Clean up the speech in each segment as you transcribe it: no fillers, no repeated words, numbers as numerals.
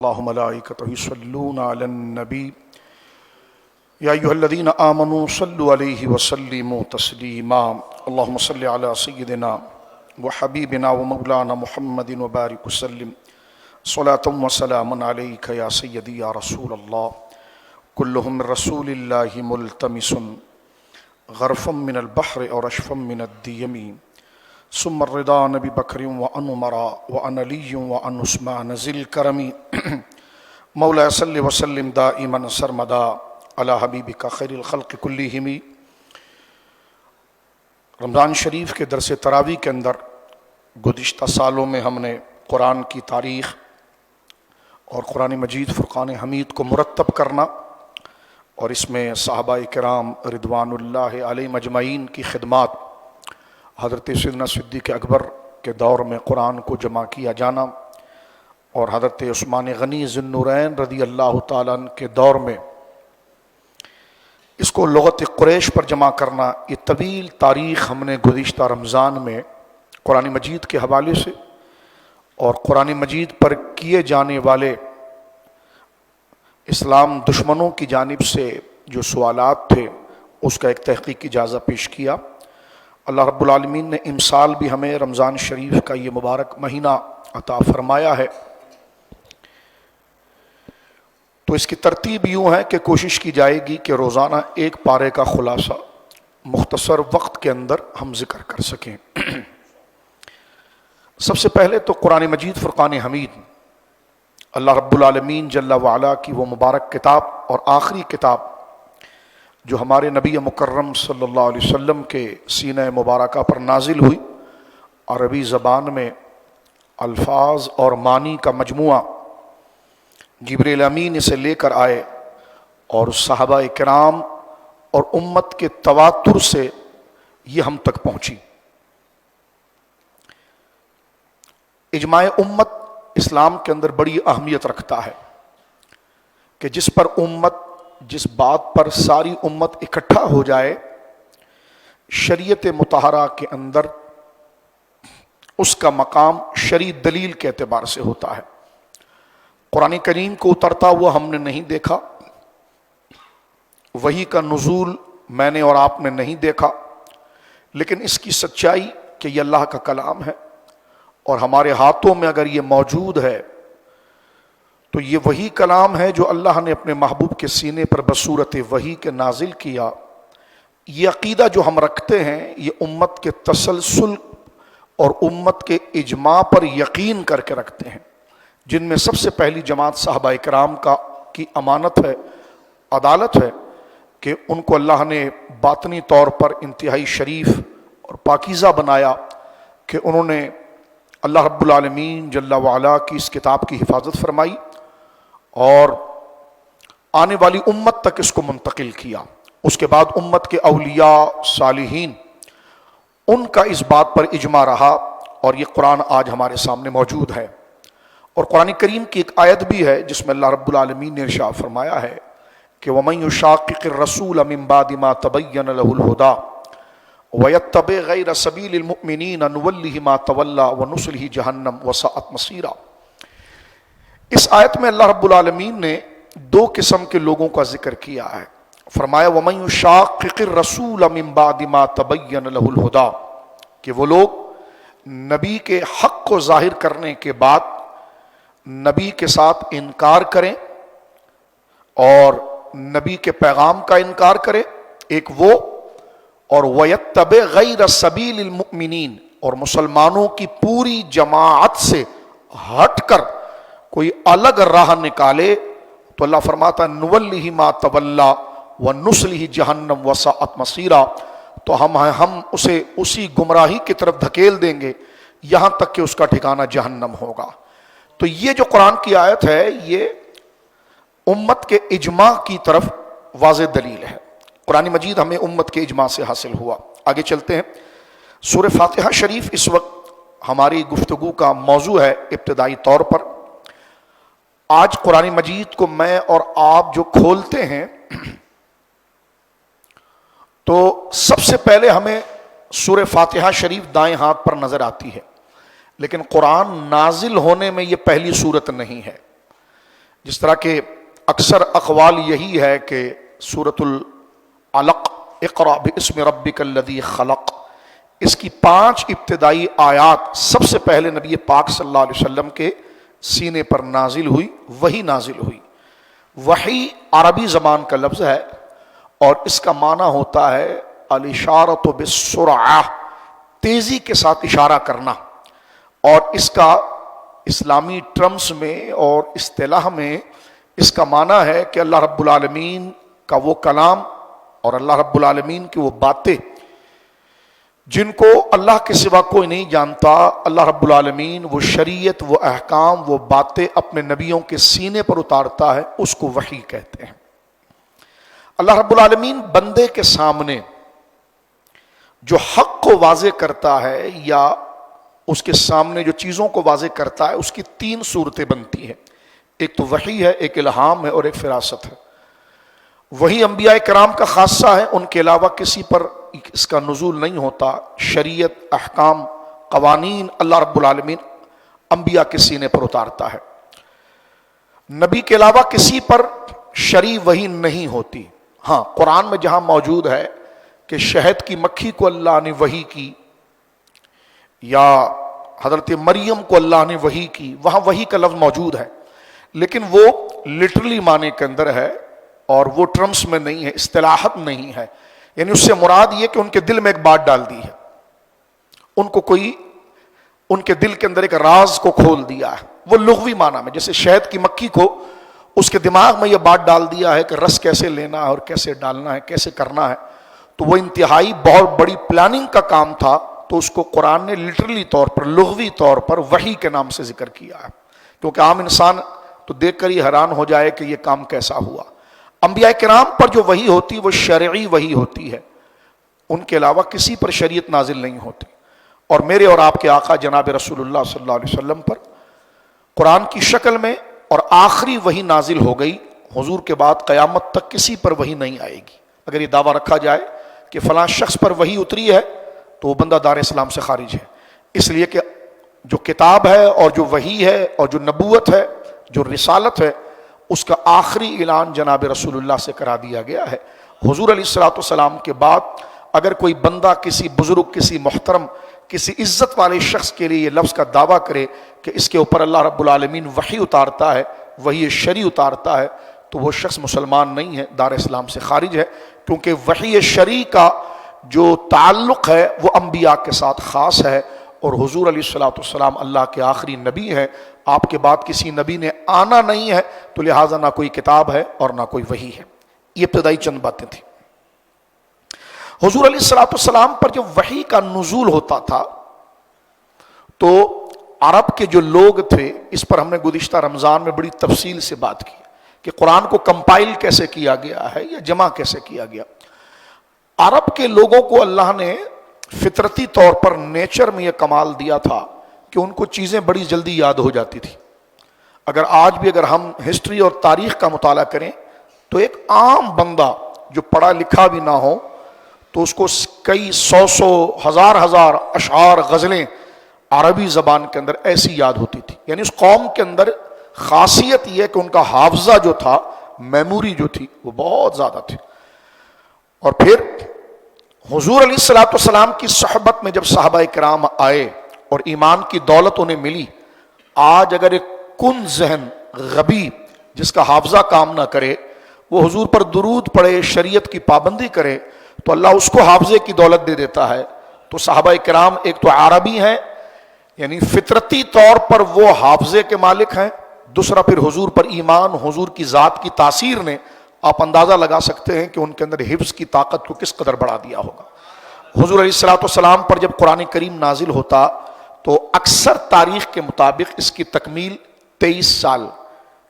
اللہ ملائکتہ یصلون علی النبی یا ایھا الذین آمنوا صلوا علیہ وسلموا تسلیما اللہم صل علی سیدنا وحبیبنا ومولانا محمد وبارک وسلم صلاۃ وسلاما علیک یا سیدی یا رسول اللہ کلہم من رسول اللہ ملتمس غرفا من البحر اور اشفا من الدیم ثم الرضا نبی بکر وعن عمر وعن علی وعن عثمان ذی الکرم مولا صلی وسلم دائما سرمدا علی حبیبک خیر الخلق کلہم۔ رمضان شریف کے درس تراویح کے اندر گزشتہ سالوں میں ہم نے قرآن کی تاریخ اور قرآن مجید فرقان حمید کو مرتب کرنا اور اس میں صحابہ کرام رضوان اللہ علیہم اجمعین کی خدمات، حضرت سیدنا صدیق اکبر کے دور میں قرآن کو جمع کیا جانا اور حضرت عثمان غنی ذی النورین رضی اللہ تعالیٰ عنہ کے دور میں اس کو لغت قریش پر جمع کرنا، یہ طویل تاریخ ہم نے گزشتہ رمضان میں قرآن مجید کے حوالے سے اور قرآن مجید پر کیے جانے والے اسلام دشمنوں کی جانب سے جو سوالات تھے اس کا ایک تحقیقی جائزہ پیش کیا۔ اللہ رب العالمین نے امسال بھی ہمیں رمضان شریف کا یہ مبارک مہینہ عطا فرمایا ہے، تو اس کی ترتیب یوں ہے کہ کوشش کی جائے گی کہ روزانہ ایک پارے کا خلاصہ مختصر وقت کے اندر ہم ذکر کر سکیں۔ سب سے پہلے تو قرآن مجید فرقان حمید، اللہ رب العالمین جل وعلا کی وہ مبارک کتاب اور آخری کتاب جو ہمارے نبی مکرم صلی اللہ علیہ وسلم کے سینہ مبارکہ پر نازل ہوئی، عربی زبان میں الفاظ اور معنی کا مجموعہ، جبریل امین اسے لے کر آئے اور صحابہ کرام اور امت کے تواتر سے یہ ہم تک پہنچی۔ اجماع امت اسلام کے اندر بڑی اہمیت رکھتا ہے کہ جس بات پر ساری امت اکٹھا ہو جائے، شریعت مطہرہ کے اندر اس کا مقام شرعی دلیل کے اعتبار سے ہوتا ہے۔ قرآن کریم کو اترتا ہوا ہم نے نہیں دیکھا، وحی کا نزول میں نے اور آپ نے نہیں دیکھا، لیکن اس کی سچائی کہ یہ اللہ کا کلام ہے اور ہمارے ہاتھوں میں اگر یہ موجود ہے تو یہ وہی کلام ہے جو اللہ نے اپنے محبوب کے سینے پر بصورت وحی کے نازل کیا۔ یہ عقیدہ جو ہم رکھتے ہیں یہ امت کے تسلسل اور امت کے اجماع پر یقین کر کے رکھتے ہیں، جن میں سب سے پہلی جماعت صحابہ کرام کی امانت ہے، عدالت ہے کہ ان کو اللہ نے باطنی طور پر انتہائی شریف اور پاکیزہ بنایا کہ انہوں نے اللہ رب العالمین جل وعلا کی اس کتاب کی حفاظت فرمائی اور آنے والی امت تک اس کو منتقل کیا۔ اس کے بعد امت کے اولیاء صالحین ان کا اس بات پر اجماع رہا اور یہ قرآن آج ہمارے سامنے موجود ہے۔ اور قرآن کریم کی ایک آیت بھی ہے جس میں اللہ رب العالمین نے ارشاد فرمایا ہے کہ وَمَن يُشَاقِقِ الرَّسُولَ مِن بَعْدِ مَا تَبَيَّنَ لَهُ الْهُدَىٰ وَيَتَّبِعْ غَيْرَ سَبِيلِ الْمُؤْمِنِينَ نُوَلِّهِ مَا تَوَلَّىٰ وَنُصْلِهِ جَهَنَّمَ وَسَاءَتْ مَصِيرًا۔ اس آیت میں اللہ رب العالمین نے دو قسم کے لوگوں کا ذکر کیا ہے۔ فرمایا وَمَن يُشَاقِقِ الرَّسُولَ مِن بَعْدِ مَا تَبَيَّنَ لَهُ الْهُدَىٰ کہ وہ لوگ نبی کے حق کو ظاہر کرنے کے بعد نبی کے ساتھ انکار کریں اور نبی کے پیغام کا انکار کریں، ایک وہ، اور وَيَتَّبِعْ غَيْرَ سَبِيلِ الْمُؤْمِنِينَ اور مسلمانوں کی پوری جماعت سے ہٹ کر کوئی الگ راہ نکالے تو اللہ فرماتا نُوَلِّهِ مَا تَوَلَّىٰ وَنُصْلِهِ جَهَنَّمَ وَسَاءَتْ مَصِيرًا تو ہم اسے اسی گمراہی کی طرف دھکیل دیں گے یہاں تک کہ اس کا ٹھکانہ جہنم ہوگا۔ تو یہ جو قرآن کی آیت ہے یہ امت کے اجماع کی طرف واضح دلیل ہے۔ قرآن مجید ہمیں امت کے اجماع سے حاصل ہوا۔ آگے چلتے ہیں۔ سورہ فاتحہ شریف اس وقت ہماری گفتگو کا موضوع ہے ابتدائی طور پر۔ آج قرآن مجید کو میں اور آپ جو کھولتے ہیں تو سب سے پہلے ہمیں سورہ فاتحہ شریف دائیں ہاتھ پر نظر آتی ہے، لیکن قرآن نازل ہونے میں یہ پہلی صورت نہیں ہے۔ جس طرح کہ اکثر اقوال یہی ہے کہ سورۃ العلق اقرأ باسم ربک الذی خلق، اس کی 5 ابتدائی آیات سب سے پہلے نبی پاک صلی اللہ علیہ وسلم کے سینے پر نازل ہوئی، وہی نازل ہوئی۔ وحی عربی زبان کا لفظ ہے اور اس کا معنی ہوتا ہے الاشارۃ بالسرعہ، تیزی کے ساتھ اشارہ کرنا، اور اس کا اسلامی ٹرمز میں اور اصطلاح میں اس کا معنی ہے کہ اللہ رب العالمین کا وہ کلام اور اللہ رب العالمین کی وہ باتیں جن کو اللہ کے سوا کوئی نہیں جانتا، اللہ رب العالمین وہ شریعت، وہ احکام، وہ باتیں اپنے نبیوں کے سینے پر اتارتا ہے، اس کو وحی کہتے ہیں۔ اللہ رب العالمین بندے کے سامنے جو حق کو واضح کرتا ہے یا اس کے سامنے جو چیزوں کو واضح کرتا ہے، اس کی 3 صورتیں بنتی ہیں۔ ایک تو وحی ہے، ایک الہام ہے اور ایک فراست ہے۔ وہی انبیاء کرام کا خاصہ ہے، ان کے علاوہ کسی پر اس کا نزول نہیں ہوتا۔ شریعت، احکام، قوانین اللہ رب العالمین انبیاء کے سینے پر اتارتا ہے۔ نبی کے علاوہ کسی پر شرعی وحی نہیں ہوتی۔ ہاں، قرآن میں جہاں موجود ہے کہ شہد کی مکھی کو اللہ نے وحی کی یا حضرت مریم کو اللہ نے وحی کی، وہاں وحی کا لفظ موجود ہے، لیکن وہ لٹرلی معنی کے اندر ہے اور وہ ٹرمز میں نہیں ہے، اصطلاحات نہیں ہے۔ یعنی اس سے مراد یہ کہ ان کے دل میں ایک بات ڈال دی ہے، ان کو کوئی ان کے دل کے اندر ایک راز کو کھول دیا ہے، وہ لغوی معنی میں، جیسے شہد کی مکھی کو اس کے دماغ میں یہ بات ڈال دیا ہے کہ رس کیسے لینا ہے اور کیسے ڈالنا ہے، کیسے کرنا ہے، تو وہ انتہائی بہت بڑی پلاننگ کا کام تھا، تو اس کو قرآن نے لٹرلی طور پر، لغوی طور پر وحی کے نام سے ذکر کیا ہے، کیونکہ عام انسان تو دیکھ کر ہی حیران ہو جائے کہ یہ کام کیسا ہوا۔ انبیاء کرام پر جو وحی ہوتی وہ شرعی وحی ہوتی ہے، ان کے علاوہ کسی پر شریعت نازل نہیں ہوتی۔ اور میرے اور آپ کے آقا جناب رسول اللہ صلی اللہ علیہ وسلم پر قرآن کی شکل میں اور آخری وحی نازل ہو گئی، حضور کے بعد قیامت تک کسی پر وحی نہیں آئے گی۔ اگر یہ دعویٰ رکھا جائے کہ فلاں شخص پر وحی اتری ہے تو وہ بندہ دار اسلام سے خارج ہے، اس لیے کہ جو کتاب ہے اور جو وحی ہے اور جو نبوت ہے، جو رسالت ہے، اس کا آخری اعلان جناب رسول اللہ سے کرا دیا گیا ہے۔ حضور علیہ الصلوۃ والسلام کے بعد اگر کوئی بندہ کسی بزرگ، کسی محترم، کسی عزت والے شخص کے لیے یہ لفظ کا دعویٰ کرے کہ اس کے اوپر اللہ رب العالمین وحی اتارتا ہے، وحی شرعی اتارتا ہے، تو وہ شخص مسلمان نہیں ہے، دار اسلام سے خارج ہے، کیونکہ وحی شرعی کا جو تعلق ہے وہ انبیاء کے ساتھ خاص ہے، اور حضور علیہ الصلوۃ والسلام اللہ کے آخری نبی ہیں، آپ کے بعد کسی نبی نے آنا نہیں ہے، تو لہٰذا نہ کوئی کتاب ہے اور نہ کوئی وحی ہے۔ یہ ابتدائی چند باتیں تھیں۔ حضور علیہ الصلوۃ والسلام پر جب وحی کا نزول ہوتا تھا تو عرب کے جو لوگ تھے، اس پر ہم نے گزشتہ رمضان میں بڑی تفصیل سے بات کی کہ قرآن کو کمپائل کیسے کیا گیا ہے یا جمع کیسے کیا گیا۔ عرب کے لوگوں کو اللہ نے فطرتی طور پر نیچر میں یہ کمال دیا تھا کہ ان کو چیزیں بڑی جلدی یاد ہو جاتی تھی۔ آج بھی اگر ہم ہسٹری اور تاریخ کا مطالعہ کریں تو ایک عام بندہ جو پڑھا لکھا بھی نہ ہو تو اس کو کئی سو ہزار اشعار، غزلیں عربی زبان کے اندر ایسی یاد ہوتی تھی۔ یعنی اس قوم کے اندر خاصیت یہ کہ ان کا حافظہ جو تھا، میموری جو تھی، وہ بہت زیادہ تھی۔ اور پھر حضور علیہ الصلوۃ والسلام کی صحبت میں جب صحابہ کرام آئے اور ایمان کی دولت انہیں ملی، آج اگر ایک کن ذہن غبی جس کا حافظہ کام نہ کرے، وہ حضور پر درود پڑھے، شریعت کی پابندی کرے، تو اللہ اس کو حافظے کی دولت دے دیتا ہے۔ تو صحابہ کرام ایک تو عربی ہیں، یعنی فطرتی طور پر وہ حافظے کے مالک ہیں، دوسرا پھر حضور پر ایمان، حضور کی ذات کی تاثیر نے آپ اندازہ لگا سکتے ہیں کہ ان کے اندر حفظ کی طاقت کو کس قدر بڑھا دیا ہوگا۔ حضور علیہ الصلوۃ والسلام پر جب قرآن کریم نازل ہوتا تو اکثر تاریخ کے مطابق اس کی تکمیل 23 سال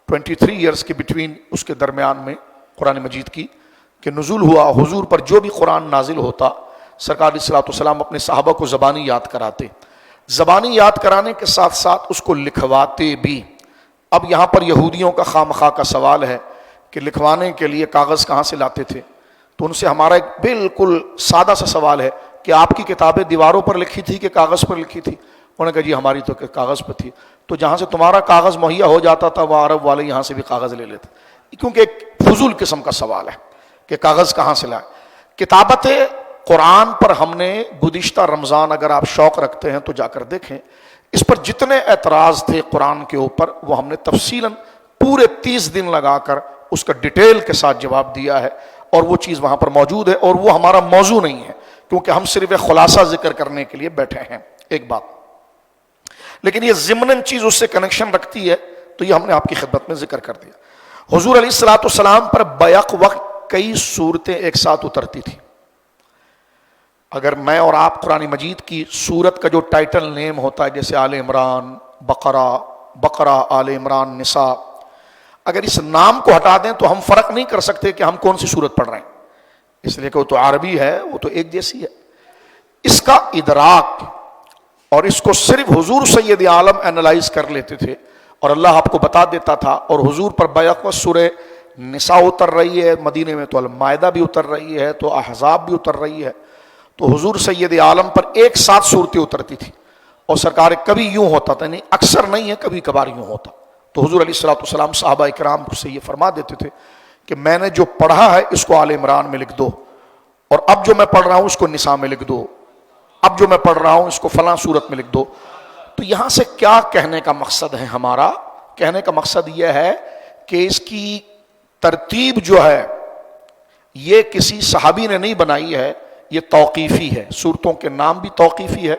23 ایئرز کے بٹوین، اس کے درمیان میں قرآن مجید کی کہ نزول ہوا۔ حضور پر جو بھی قرآن نازل ہوتا، سرکار علیہ الصلوۃ والسلام اپنے صحابہ کو زبانی یاد کراتے، زبانی یاد کرانے کے ساتھ ساتھ اس کو لکھواتے بھی۔ اب یہاں پر یہودیوں کا خامخواہ کا سوال ہے کہ لکھوانے کے لیے کاغذ کہاں سے لاتے تھے؟ تو ان سے ہمارا ایک بالکل سادہ سا سوال ہے کہ آپ کی کتابیں دیواروں پر لکھی تھی کہ کاغذ پر لکھی تھی؟ انہوں نے کہا جی ہماری تو کاغذ پہ تھی. تو جہاں سے تمہارا کاغذ مہیا ہو جاتا تھا وہ عرب والے یہاں سے بھی کاغذ لے لیتے, کیونکہ ایک فضول قسم کا سوال ہے کہ کاغذ کہاں سے لائیں. کتابت قرآن پر ہم نے گزشتہ رمضان, اگر آپ شوق رکھتے ہیں تو جا کر دیکھیں, اس پر جتنے اعتراض تھے قرآن کے اوپر وہ ہم نے تفصیلاً پورے 30 دن لگا کر اس کا ڈیٹیل کے ساتھ جواب دیا ہے, اور وہ چیز وہاں پر موجود ہے, اور وہ ہمارا موضوع نہیں ہے کیونکہ ہم صرف ایک خلاصہ ذکر کرنے کے لیے بیٹھے ہیں. ایک بات, لیکن یہ ضمناً چیز اس سے کنیکشن رکھتی ہے تو یہ ہم نے آپ کی خدمت میں ذکر کر دیا. حضور علیہ الصلوۃ والسلام پر بیک وقت کئی صورتیں ایک ساتھ اترتی تھی. اگر میں اور آپ قرآن مجید کی سورت کا جو ٹائٹل نیم ہوتا ہے, جیسے آل عمران, بقرہ, آل عمران, نساء, اگر اس نام کو ہٹا دیں تو ہم فرق نہیں کر سکتے کہ ہم کون سی سورت پڑھ رہے ہیں, اس لیے کہ وہ تو عربی ہے, وہ تو ایک جیسی ہے. اس کا ادراک اور اس کو صرف حضور سید عالم اینالائز کر لیتے تھے, اور اللہ آپ کو بتا دیتا تھا. اور حضور پر بیک وقت سورہ نساء اتر رہی ہے مدینے میں, تو المائدہ بھی اتر رہی ہے, تو احزاب بھی اتر رہی ہے, تو حضور سید عالم پر ایک ساتھ صورتیں اترتی تھی. اور سرکار کبھی یوں ہوتا تھا, نہیں اکثر نہیں ہے, کبھی کبھار یوں ہوتا. تو حضور علیہ الصلوۃ والسلام صحابہ کرام سے یہ فرما دیتے تھے کہ میں نے جو پڑھا ہے اس کو آل عمران میں لکھ دو, اور اب جو میں پڑھ رہا ہوں اس کو نساء میں لکھ دو, اب جو میں پڑھ رہا ہوں اس کو فلاں صورت میں لکھ دو. تو یہاں سے کیا کہنے کا مقصد ہے ہمارا؟ کہنے کا مقصد یہ ہے کہ اس کی ترتیب جو ہے یہ کسی صحابی نے نہیں بنائی ہے, یہ توقیفی ہے. صورتوں کے نام بھی توقیفی ہے.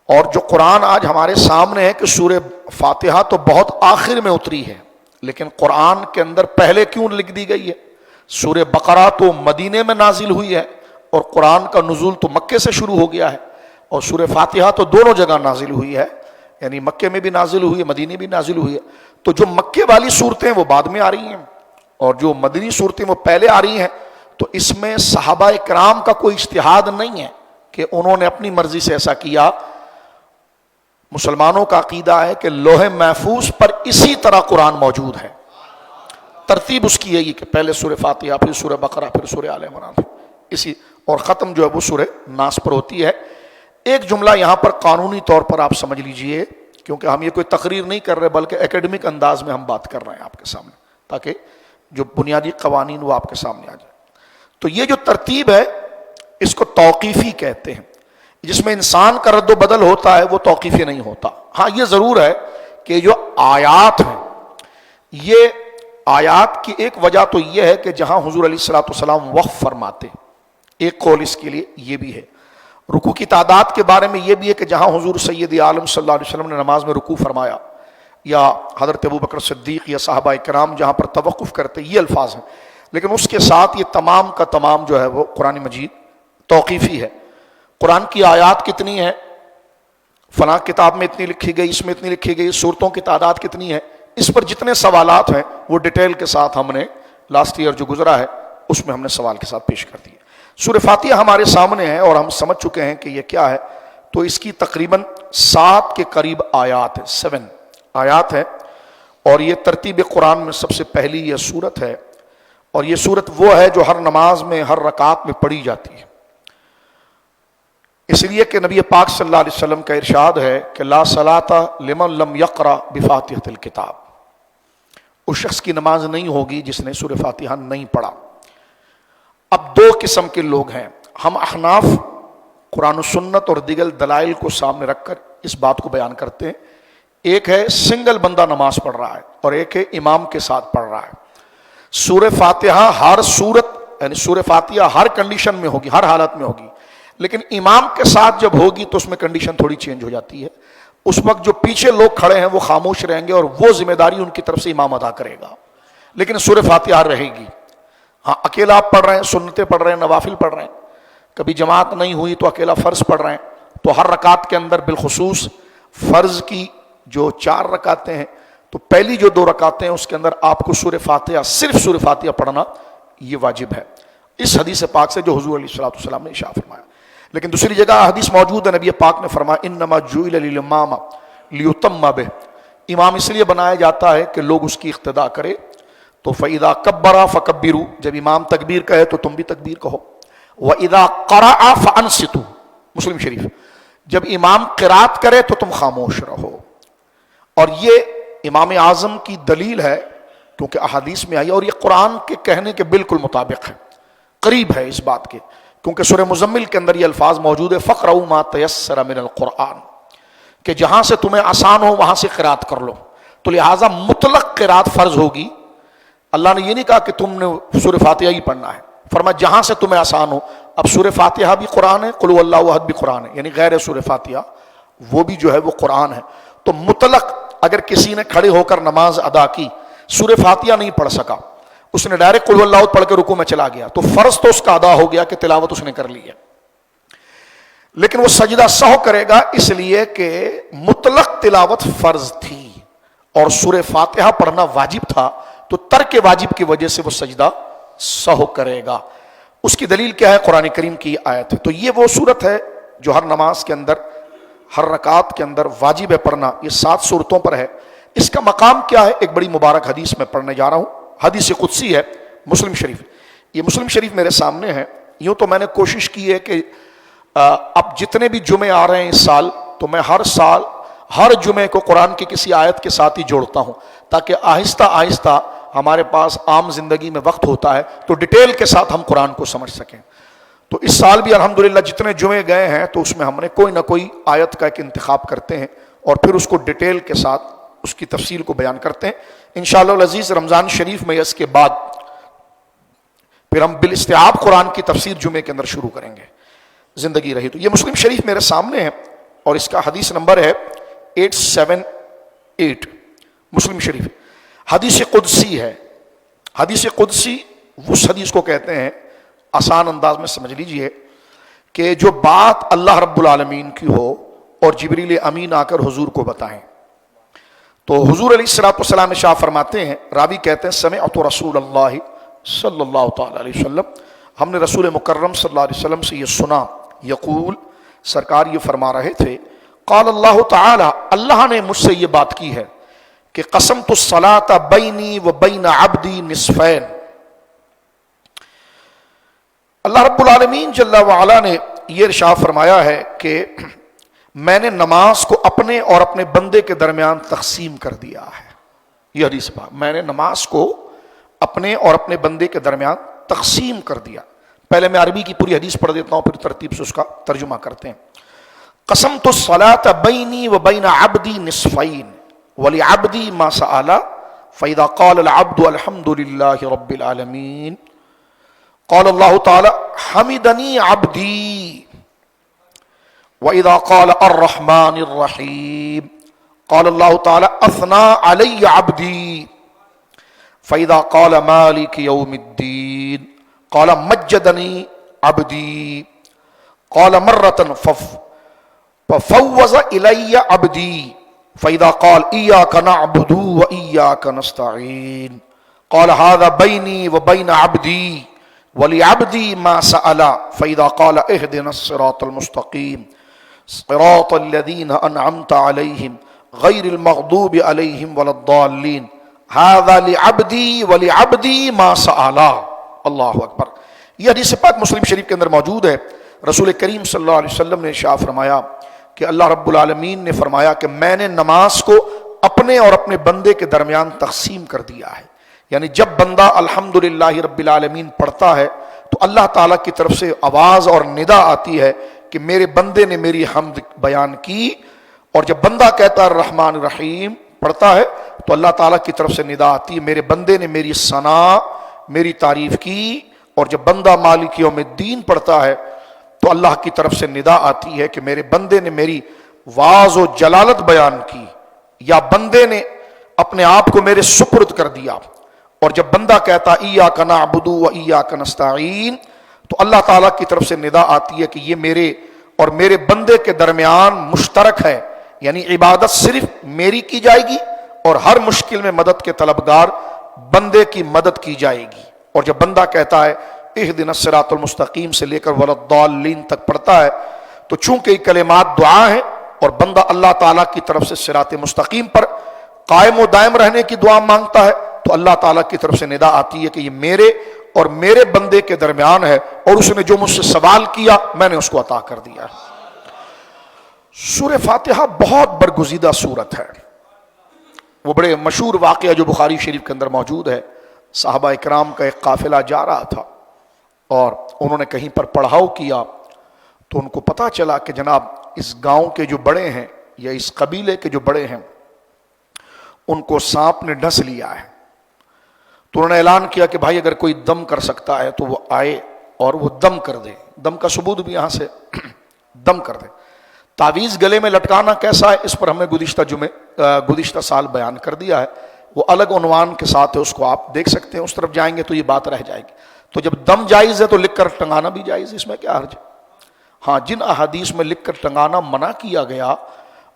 اور جو قرآن آج ہمارے سامنے ہے کہ سورہ فاتحہ تو بہت آخر میں اتری ہے, لیکن قرآن کے اندر پہلے کیوں لکھ دی گئی ہے؟ سورہ بقرہ تو مدینے میں نازل ہوئی ہے, اور قرآن کا نزول تو مکے سے شروع ہو گیا ہے, اور سورہ فاتحہ تو دونوں جگہ نازل ہوئی ہے, یعنی مکے میں بھی نازل ہوئی ہے, مدینے بھی نازل ہوئی ہے. تو جو مکے والی صورتیں وہ بعد میں آ رہی ہیں, اور جو مدنی صورتیں وہ پہلے آ رہی ہیں. تو اس میں صحابہ کرام کا کوئی اجتہاد نہیں ہے کہ انہوں نے اپنی مرضی سے ایسا کیا. مسلمانوں کا عقیدہ ہے کہ لوح محفوظ پر اسی طرح قرآن موجود ہے, ترتیب اس کی یہی کہ پہلے سورہ فاتحہ, پھر سورہ بقرہ, پھر سورہ آل عمران, اسی, اور ختم جو ہے وہ سورہ ناس پر ہوتی ہے. ایک جملہ یہاں پر قانونی طور پر آپ سمجھ لیجئے, کیونکہ ہم یہ کوئی تقریر نہیں کر رہے بلکہ اکیڈمک انداز میں ہم بات کر رہے ہیں آپ کے سامنے, تاکہ جو بنیادی قوانین وہ آپ کے سامنے آ جائے. تو یہ جو ترتیب ہے اس کو توقیفی کہتے ہیں. جس میں انسان کا رد و بدل ہوتا ہے وہ توقیفی نہیں ہوتا. ہاں یہ ضرور ہے کہ جو آیات ہیں, یہ آیات کی ایک وجہ تو یہ ہے کہ جہاں حضور علیہ الصلوۃ والسلام وقف فرماتے, ایک قول اس کے لیے یہ بھی ہے. رکوع کی تعداد کے بارے میں یہ بھی ہے کہ جہاں حضور سید عالم صلی اللہ علیہ وسلم نے نماز میں رکوع فرمایا, یا حضرت ابوبکر صدیق یا صحابہ کرام جہاں پر توقف کرتے, یہ الفاظ ہیں. لیکن اس کے ساتھ یہ تمام کا تمام جو ہے وہ قرآن مجید توقیفی ہے. قرآن کی آیات کتنی ہیں, فلاں کتاب میں اتنی لکھی گئی, اس میں اتنی لکھی گئی, صورتوں کی تعداد کتنی ہے, اس پر جتنے سوالات ہیں وہ ڈیٹیل کے ساتھ ہم نے لاسٹ ایئر جو گزرا ہے اس میں ہم نے سوال کے ساتھ پیش کر دیے. سورہ فاتحہ ہمارے سامنے ہے اور ہم سمجھ چکے ہیں کہ یہ کیا ہے. تو اس کی تقریباً 7 کے قریب آیات ہیں, 7 آیات ہیں, اور یہ ترتیب قرآن میں سب سے پہلی یہ سورت ہے. اور یہ سورت وہ ہے جو ہر نماز میں, ہر رکعت میں پڑھی جاتی ہے, اس لیے کہ نبی پاک صلی اللہ علیہ وسلم کا ارشاد ہے کہ لا صلاۃ لمن لم یقرأ بفاتحۃ الکتاب, اس شخص کی نماز نہیں ہوگی جس نے سورہ فاتحہ نہیں پڑھا. اب 2 قسم کے لوگ ہیں. ہم احناف قرآن و سنت اور دیگر دلائل کو سامنے رکھ کر اس بات کو بیان کرتے ہیں. ایک ہے سنگل بندہ نماز پڑھ رہا ہے, اور ایک ہے امام کے ساتھ پڑھ رہا ہے. سورہ فاتحہ ہر صورت, یعنی سورہ فاتحہ ہر کنڈیشن میں ہوگی, ہر حالت میں ہوگی, لیکن امام کے ساتھ جب ہوگی تو اس میں کنڈیشن تھوڑی چینج ہو جاتی ہے. اس وقت جو پیچھے لوگ کھڑے ہیں وہ خاموش رہیں گے, اور وہ ذمہ داری ان کی طرف سے امام ادا کرے گا, لیکن سورہ فاتحہ رہے گی. ہاں اکیلا آپ پڑھ رہے ہیں, سنتیں پڑھ رہے ہیں, نوافل پڑھ رہے ہیں, کبھی جماعت نہیں ہوئی تو اکیلا فرض پڑھ رہے ہیں, تو ہر رکعت کے اندر بالخصوص فرض کی جو 4 رکعتیں ہیں, تو پہلی جو 2 رکعتیں ہیں اس کے اندر آپ کو سورہ فاتحہ, صرف سورہ فاتحہ پڑھنا یہ واجب ہے, اس حدیث پاک سے جو حضور علیہ الصلوۃ والسلام نے ارشاد فرمایا. لیکن دوسری جگہ حدیث موجود ہے, نبی پاک نے فرمایا انما جعل الامام لیتم بہ, امام اس لیے بنایا جاتا ہے کہ لوگ اس کی اقتداء کرے. تو فاذا کبر فکبروا, جب امام تکبیر کہے تو تم بھی تکبیر کہو. واذا قرأ فانصتوا, مسلم شریف, جب امام قرات کرے تو تم خاموش رہو. اور یہ امام اعظم کی دلیل ہے کیونکہ احادیث میں آئی اور یہ قرآن کے کہنے کے بالکل مطابق ہے, قریب ہے اس بات کے, کیونکہ سورہ مزمل کے اندر یہ الفاظ موجود ہے فقرؤوا ما تیسر من القرآن, کہ جہاں سے تمہیں آسان ہو وہاں سے قرات کر لو. تو لہٰذا مطلق قرات فرض ہوگی. اللہ نے یہ نہیں کہا کہ تم نے سورہ فاتحہ ہی پڑھنا ہے, فرمایا جہاں سے تمہیں آسان ہو. اب سورہ فاتحہ بھی قرآن ہے, قل هو اللہ احد بھی قرآن ہے, یعنی غیر سورہ فاتحہ وہ بھی جو ہے وہ قرآن ہے. تو مطلق اگر کسی نے کھڑے ہو کر نماز ادا کی, سورہ فاتحہ نہیں پڑھ سکا, اس نے ڈائریکٹ قل اللہ پڑھ کے رکوع میں چلا گیا, تو فرض تو اس کا ادا ہو گیا کہ تلاوت اس نے کر لی ہے, لیکن وہ سجدہ سہو کرے گا اس لیے کہ مطلق تلاوت فرض تھی اور سورہ فاتحہ پڑھنا واجب تھا, تو ترک واجب کی وجہ سے وہ سجدہ سہو کرے گا. اس کی دلیل کیا ہے؟ قرآن کریم کی آیت ہے. تو یہ وہ صورت ہے جو ہر نماز کے اندر, ہر رکعت کے اندر واجب ہے پڑھنا. یہ 7 صورتوں پر ہے. اس کا مقام کیا ہے؟ ایک بڑی مبارک حدیث میں پڑھنے جا رہا ہوں, حدیث قدسی ہے, مسلم شریف. یہ مسلم شریف میرے سامنے ہے. یوں تو میں نے کوشش کی ہے کہ اب جتنے بھی جمعے آ رہے ہیں اس سال, تو میں ہر سال ہر جمعے کو قرآن کی کسی آیت کے ساتھ ہی جوڑتا ہوں, تاکہ آہستہ آہستہ ہمارے پاس عام زندگی میں وقت ہوتا ہے تو ڈیٹیل کے ساتھ ہم قرآن کو سمجھ سکیں. تو اس سال بھی الحمدللہ جتنے جمعے گئے ہیں تو اس میں ہم نے کوئی نہ کوئی آیت کا ایک انتخاب کرتے ہیں اور پھر اس کو ڈیٹیل کے ساتھ اس کی تفصیل کو بیان کرتے ہیں. انشاءاللہ العزیز رمضان شریف میں اس کے بعد پھر ہم بالاستیعاب قرآن کی تفسیر جمعے کے اندر شروع کریں گے, زندگی رہی تو. یہ مسلم شریف میرے سامنے ہے اور اس کا حدیث نمبر ہے 878. مسلم شریف حدیث قدسی ہے. حدیث قدسی اس حدیث کو کہتے ہیں, آسان انداز میں سمجھ لیجئے, کہ جو بات اللہ رب العالمین کی ہو اور جبریل امین آ کر حضور کو بتائیں. تو حضور علیہ الصلوۃ والسلام شاہ فرماتے ہیں, راوی کہتے ہیں سمعت رسول اللہ صلی اللہ تعالی علیہ وسلم, ہم نے رسول مکرم صلی اللہ علیہ وسلم سے یہ سنا, یقول سرکار یہ فرما رہے تھے, قال اللہ تعالی, اللہ نے مجھ سے یہ بات کی ہے کہ قسمت الصلاۃ بینی و بین عبدی نصفین. اللہ رب العالمین جل وعلا نے یہ ارشاد فرمایا ہے کہ میں نے نماز کو اپنے اور اپنے بندے کے درمیان تقسیم کر دیا ہے. یہ حدیث پاک, میں نے نماز کو اپنے اور اپنے بندے کے درمیان تقسیم کر دیا. پہلے میں عربی کی پوری حدیث پڑھ دیتا ہوں, پھر ترتیب سے اس کا ترجمہ کرتے ہیں. قسمت الصلاۃ بینی و بین عبدی نصفین ولعبدی ما سأل فإذا قال العبد الحمد للہ رب العالمین قال اللہ تعالی حمدنی عبدی وإذا قال الرحمن الرحیم قال اللہ تعالی اثنى علی عبدی فإذا قال مالک یوم الدین قال مجدنی عبدی قال مرة ففوض الی عبدی فإذا قال إياك نعبد وإياك نستعين قال هذا بيني وبين عبدي ولعبدي ما سأل فإذا قال اهدنا الصراط المستقيم صراط الذين أنعمت عليهم غير المغضوب عليهم ولا الضالين هذا لعبدي ولعبدي ما سأل. اللہ اکبر. یہ حدیث پاک مسلم شریف کے اندر موجود ہے. رسول کریم صلی اللہ علیہ وسلم نے ارشاد فرمایا کہ اللہ رب العالمین نے فرمایا کہ میں نے نماز کو اپنے اور اپنے بندے کے درمیان تقسیم کر دیا ہے. یعنی جب بندہ الحمدللہ رب العالمین پڑھتا ہے تو اللہ تعالیٰ کی طرف سے آواز اور ندا آتی ہے کہ میرے بندے نے میری حمد بیان کی, اور جب بندہ کہتا ہے الرحمن الرحیم پڑھتا ہے تو اللہ تعالیٰ کی طرف سے ندا آتی ہے میرے بندے نے میری ثنا میری تعریف کی. اور جب بندہ مالک یوم الدین پڑھتا ہے تو اللہ کی طرف سے ندا آتی ہے کہ میرے بندے نے میری واز و جلالت بیان کی, یا بندے نے اپنے آپ کو میرے سپرد کر دیا. اور جب بندہ کہتا ایاک نعبد و ایاک نستعین تو اللہ تعالیٰ کی طرف سے ندا آتی ہے کہ یہ میرے اور میرے بندے کے درمیان مشترک ہے, یعنی عبادت صرف میری کی جائے گی اور ہر مشکل میں مدد کے طلبگار بندے کی مدد کی جائے گی. اور جب بندہ کہتا ہے اہدنا الصراط المستقیم سے لے کر ولا الضالین تک پڑھتا ہے تو چونکہ یہ کلمات دعا ہیں اور بندہ اللہ تعالیٰ کی طرف سے صراط مستقیم پر قائم و دائم رہنے کی دعا مانگتا ہے تو اللہ تعالیٰ کی طرف سے ندا آتی ہے کہ یہ میرے اور میرے بندے کے درمیان ہے, اور اس نے جو مجھ سے سوال کیا میں نے اس کو عطا کر دیا. سورہ فاتحہ بہت برگزیدہ سورت ہے. وہ بڑے مشہور واقعہ جو بخاری شریف کے اندر موجود ہے، صحابہ اکرام کا ایک قافلہ جا رہا تھا اور انہوں نے کہیں پر پڑاؤ کیا تو ان کو پتہ چلا کہ جناب اس گاؤں کے جو بڑے ہیں یا اس قبیلے کے جو بڑے ہیں ان کو سانپ نے ڈس لیا ہے. تو انہوں نے اعلان کیا کہ بھائی اگر کوئی دم کر سکتا ہے تو وہ آئے اور وہ دم کر دے. دم کا ثبوت بھی یہاں سے دم کر دے. تعویذ گلے میں لٹکانا کیسا ہے اس پر ہم نے گزشتہ سال بیان کر دیا ہے، وہ الگ عنوان کے ساتھ ہے، اس کو آپ دیکھ سکتے ہیں. اس طرف جائیں گے تو یہ بات رہ جائے گی. تو جب دم جائز ہے تو لکھ کر ٹنگانا بھی جائز ہے، اس میں کیا حرج ہے؟ ہاں، جن احادیث میں لکھ کر ٹنگانا منع کیا گیا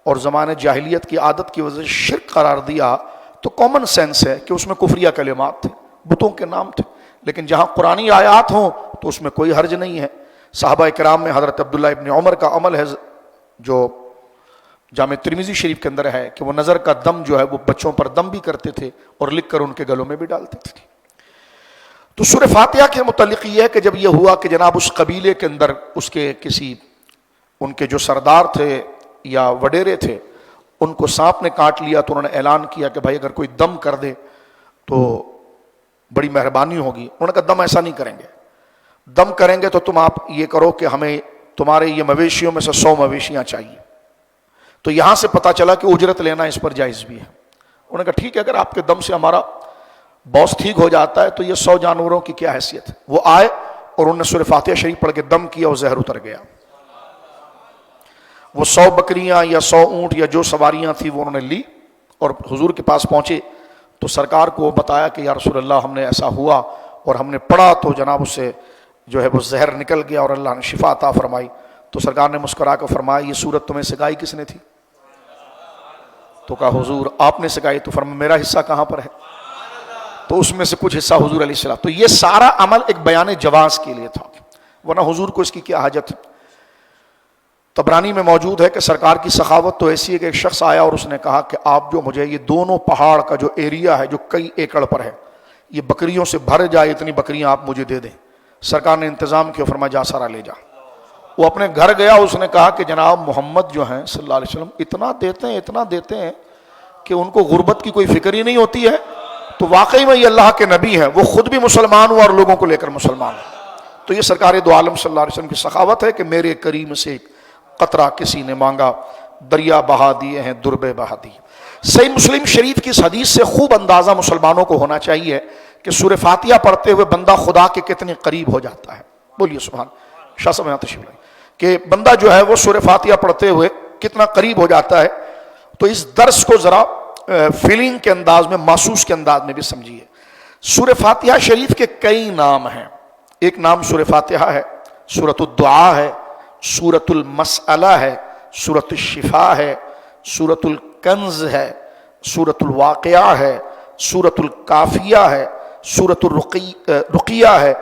اور زمانے جاہلیت کی عادت کی وجہ سے شرک قرار دیا تو کامن سینس ہے کہ اس میں کفریہ کلمات تھے، بتوں کے نام تھے. لیکن جہاں قرآنی آیات ہوں تو اس میں کوئی حرج نہیں ہے. صحابہ کرام میں حضرت عبداللہ ابن عمر کا عمل ہے جو جامع ترمذی شریف کے اندر ہے کہ وہ نظر کا دم جو ہے وہ بچوں پر دم بھی کرتے تھے اور لکھ کر ان کے گلوں میں بھی ڈالتے تھے. تو سورہ فاتحہ کے متعلق یہ ہے کہ جب یہ ہوا کہ جناب اس قبیلے کے اندر اس کے کسی ان کے جو سردار تھے یا وڈیرے تھے ان کو سانپ نے کاٹ لیا تو انہوں نے اعلان کیا کہ بھائی اگر کوئی دم کر دے تو بڑی مہربانی ہوگی. انہوں نے کہا دم ایسا نہیں کریں گے، دم کریں گے تو تم آپ یہ کرو کہ ہمیں تمہارے یہ مویشیوں میں سے 100 مویشیاں چاہیے. تو یہاں سے پتا چلا کہ اجرت لینا اس پر جائز بھی ہے. انہوں نے کہا ٹھیک ہے، اگر آپ کے دم سے ہمارا باس ٹھیک ہو جاتا ہے تو یہ 100 جانوروں کی کیا حیثیت ہے. وہ آئے اور انہوں نے سورہ فاتحہ شریف پڑھ کے دم کیا اور زہر اتر گیا. وہ 100 بکریاں یا 100 اونٹ یا جو سواریاں تھیں وہ انہوں نے لی اور حضور کے پاس پہنچے تو سرکار کو بتایا کہ یا رسول اللہ ہم نے ایسا ہوا اور ہم نے پڑھا تو جناب اس سے جو ہے وہ زہر نکل گیا اور اللہ نے شفا عطا فرمائی. تو سرکار نے مسکرا کر فرمایا یہ سورت تمہیں سکھائی کس نے تھی؟ تو کہا حضور آپ نے سکھائی. تو فرمایا میرا حصہ کہاں پر ہے؟ تو اس میں سے کچھ حصہ حضور علیہ السلام. تو یہ سارا عمل ایک بیان جواز کے لیے تھا، ورنہ حضور کو اس کی کیا حاجت. طبرانی میں موجود ہے کہ سرکار کی سخاوت تو ایسی ہے کہ ایک شخص آیا اور اس نے کہا کہ آپ جو مجھے یہ دونوں پہاڑ کا جو ایریا ہے جو کئی ایکڑ پر ہے یہ بکریوں سے بھر جائے، اتنی بکریاں آپ مجھے دے دیں. سرکار نے انتظام کیا، فرمایا جا سارا لے جا. وہ اپنے گھر گیا، اس نے کہا کہ جناب محمد جو ہیں صلی اللہ علیہ وسلم اتنا دیتے ہیں کہ ان کو غربت کی کوئی فکر ہی نہیں ہوتی ہے. تو واقعی میں یہ اللہ کے نبی ہیں، وہ خود بھی مسلمان ہوا اور لوگوں کو لے کر مسلمان ہوا. تو یہ سرکار دو عالم صلی اللہ علیہ وسلم کی سخاوت ہے کہ میرے کریم سے ایک قطرہ کسی نے مانگا، دریا بہا دیے ہیں، دربے بہا دیے. صحیح مسلم شریف کی اس حدیث سے خوب اندازہ مسلمانوں کو ہونا چاہیے کہ سورہ فاتحہ پڑھتے ہوئے بندہ خدا کے کتنے قریب ہو جاتا ہے. بولیے سبحان. شاہ صاحب یہاں تشریف لائیں کہ بندہ جو ہے وہ سورہ فاتحہ پڑھتے ہوئے کتنا قریب ہو جاتا ہے. تو اس درس کو ذرا فیلنگ کے انداز میں، محسوس کے انداز میں بھی سمجھیے. سورہ فاتحہ شریف کے کئی نام ہیں. ایک نام سورہ فاتحہ ہے، سورۃ الدعاء ہے، سورۃ المسئلہ ہے، سورۃ الشفاء ہے، سورۃ الکنز ہے، سورۃ الواقعہ ہے، سورۃ الکافیہ ہے، سورۃ الرقیہ ہے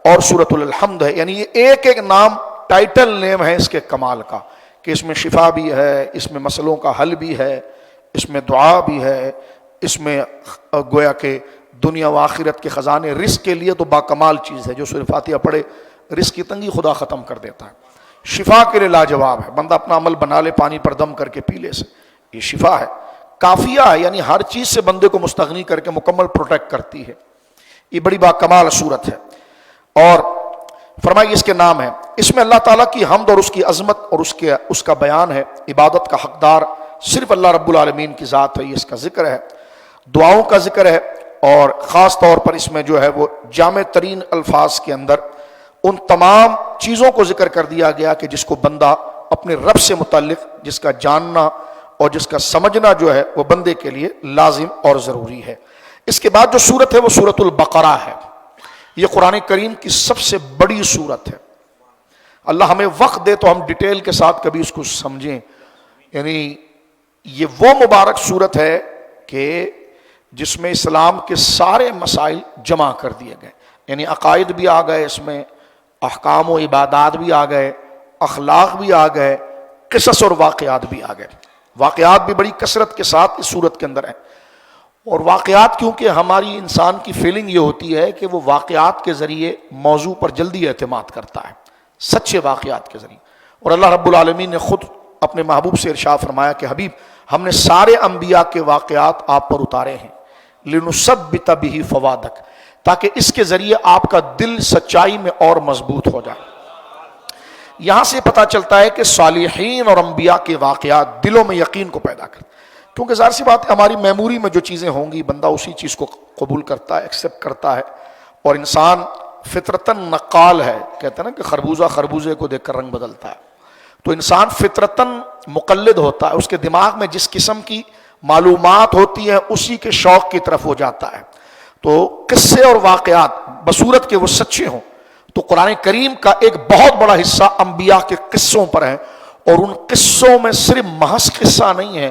اور سورۃ الحمد ہے. یعنی یہ ایک ایک نام ٹائٹل نیم ہے اس کے کمال کا کہ اس میں شفا بھی ہے، اس میں مسئلوں کا حل بھی ہے، اس میں دعا بھی ہے، اس میں گویا کہ دنیا و آخرت کے خزانے رزق کے لیے تو با کمال چیز ہے. جو سورہ فاتحہ پڑھے رزق کی تنگی خدا ختم کر دیتا ہے. شفا کے لیے لاجواب ہے، بندہ اپنا عمل بنا لے پانی پر دم کر کے پی لے سے، یہ شفا ہے. کافیہ ہے، یعنی ہر چیز سے بندے کو مستغنی کر کے مکمل پروٹیکٹ کرتی ہے. یہ بڑی با کمال صورت ہے. اور فرمائیے اس کے نام ہیں، اس میں اللہ تعالیٰ کی حمد اور اس کی عظمت اور اس کا بیان ہے. عبادت کا حقدار صرف اللہ رب العالمین کی ذات ہے، یہ اس کا ذکر ہے. دعاؤں کا ذکر ہے اور خاص طور پر اس میں جو ہے وہ جامع ترین الفاظ کے اندر ان تمام چیزوں کو ذکر کر دیا گیا کہ جس کو بندہ اپنے رب سے متعلق، جس کا جاننا اور جس کا سمجھنا جو ہے وہ بندے کے لیے لازم اور ضروری ہے. اس کے بعد جو سورت ہے وہ سورۃ البقرہ ہے. یہ قرآن کریم کی سب سے بڑی سورت ہے. اللہ ہمیں وقت دے تو ہم ڈیٹیل کے ساتھ کبھی اس کو سمجھیں. یعنی یہ وہ مبارک سورت ہے کہ جس میں اسلام کے سارے مسائل جمع کر دیے گئے. یعنی عقائد بھی آ گئے، اس میں احکام و عبادات بھی آ گئے، اخلاق بھی آ گئے، قصص اور واقعات بھی آ گئے. واقعات بھی بڑی کثرت کے ساتھ اس سورت کے اندر ہیں. اور واقعات کیونکہ ہماری انسان کی فیلنگ یہ ہوتی ہے کہ وہ واقعات کے ذریعے موضوع پر جلدی اعتماد کرتا ہے، سچے واقعات کے ذریعے. اور اللہ رب العالمین نے خود اپنے محبوب سے ارشاد فرمایا کہ حبیب ہم نے سارے انبیاء کے واقعات آپ پر اتارے ہیں لنثبت بہ فؤادک، تاکہ اس کے ذریعے آپ کا دل سچائی میں اور مضبوط ہو جائے۔ یہاں سے پتہ چلتا ہے کہ صالحین اور انبیاء کے واقعات دلوں میں یقین کو پیدا کرتے، کیونکہ ظاہر سی بات ہے ہماری میموری میں جو چیزیں ہوں گی بندہ اسی چیز کو قبول کرتا ہے، ایکسیپٹ کرتا ہے، اور انسان فطرتاً نقال ہے، کہتے ہیں نا کہ خربوزہ خربوزے کو دیکھ کر رنگ بدلتا ہے، تو انسان فطرتاً مقلد ہوتا ہے، اس کے دماغ میں جس قسم کی معلومات ہوتی ہیں اسی کے شوق کی طرف ہو جاتا ہے۔ تو قصے اور واقعات بصورت کے وہ سچے ہوں تو قرآن کریم کا ایک بہت بڑا حصہ انبیاء کے قصوں پر ہے، اور ان قصوں میں صرف محض قصہ نہیں ہے،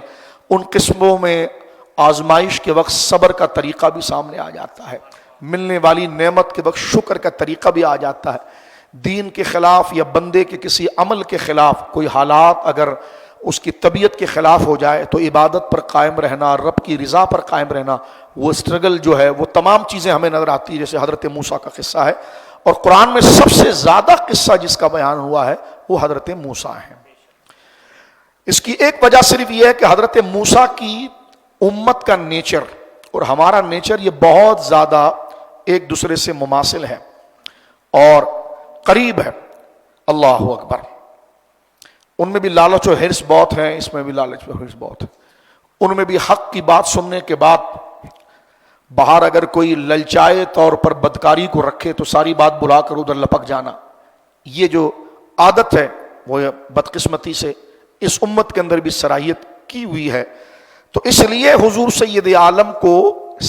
ان قسموں میں آزمائش کے وقت صبر کا طریقہ بھی سامنے آ جاتا ہے، ملنے والی نعمت کے وقت شکر کا طریقہ بھی آ جاتا ہے، دین کے خلاف یا بندے کے کسی عمل کے خلاف کوئی حالات اگر اس کی طبیعت کے خلاف ہو جائے تو عبادت پر قائم رہنا، رب کی رضا پر قائم رہنا، وہ اسٹرگل جو ہے وہ تمام چیزیں ہمیں نظر آتی ہیں، جیسے حضرت موسیٰ کا قصہ ہے، اور قرآن میں سب سے زیادہ قصہ جس کا بیان ہوا ہے وہ حضرت موسیٰ ہے۔ اس کی ایک وجہ صرف یہ ہے کہ حضرت موسیٰ کی امت کا نیچر اور ہمارا نیچر یہ بہت زیادہ ایک دوسرے سے مماثل ہے اور قریب ہے۔ اللہ اکبر۔ ان میں بھی لالچ و حرص بہت ہے، اس میں بھی لالچ و حرص بہت ہے۔ ان میں بھی حق کی بات سننے کے بعد باہر اگر کوئی للچائے طور پر بدکاری کو رکھے تو ساری بات بلا کر ادھر لپک جانا، یہ جو عادت ہے وہ بدقسمتی سے اس امت کے اندر بھی صلاحیت کی ہوئی ہے۔ تو اس لیے حضور سید عالم کو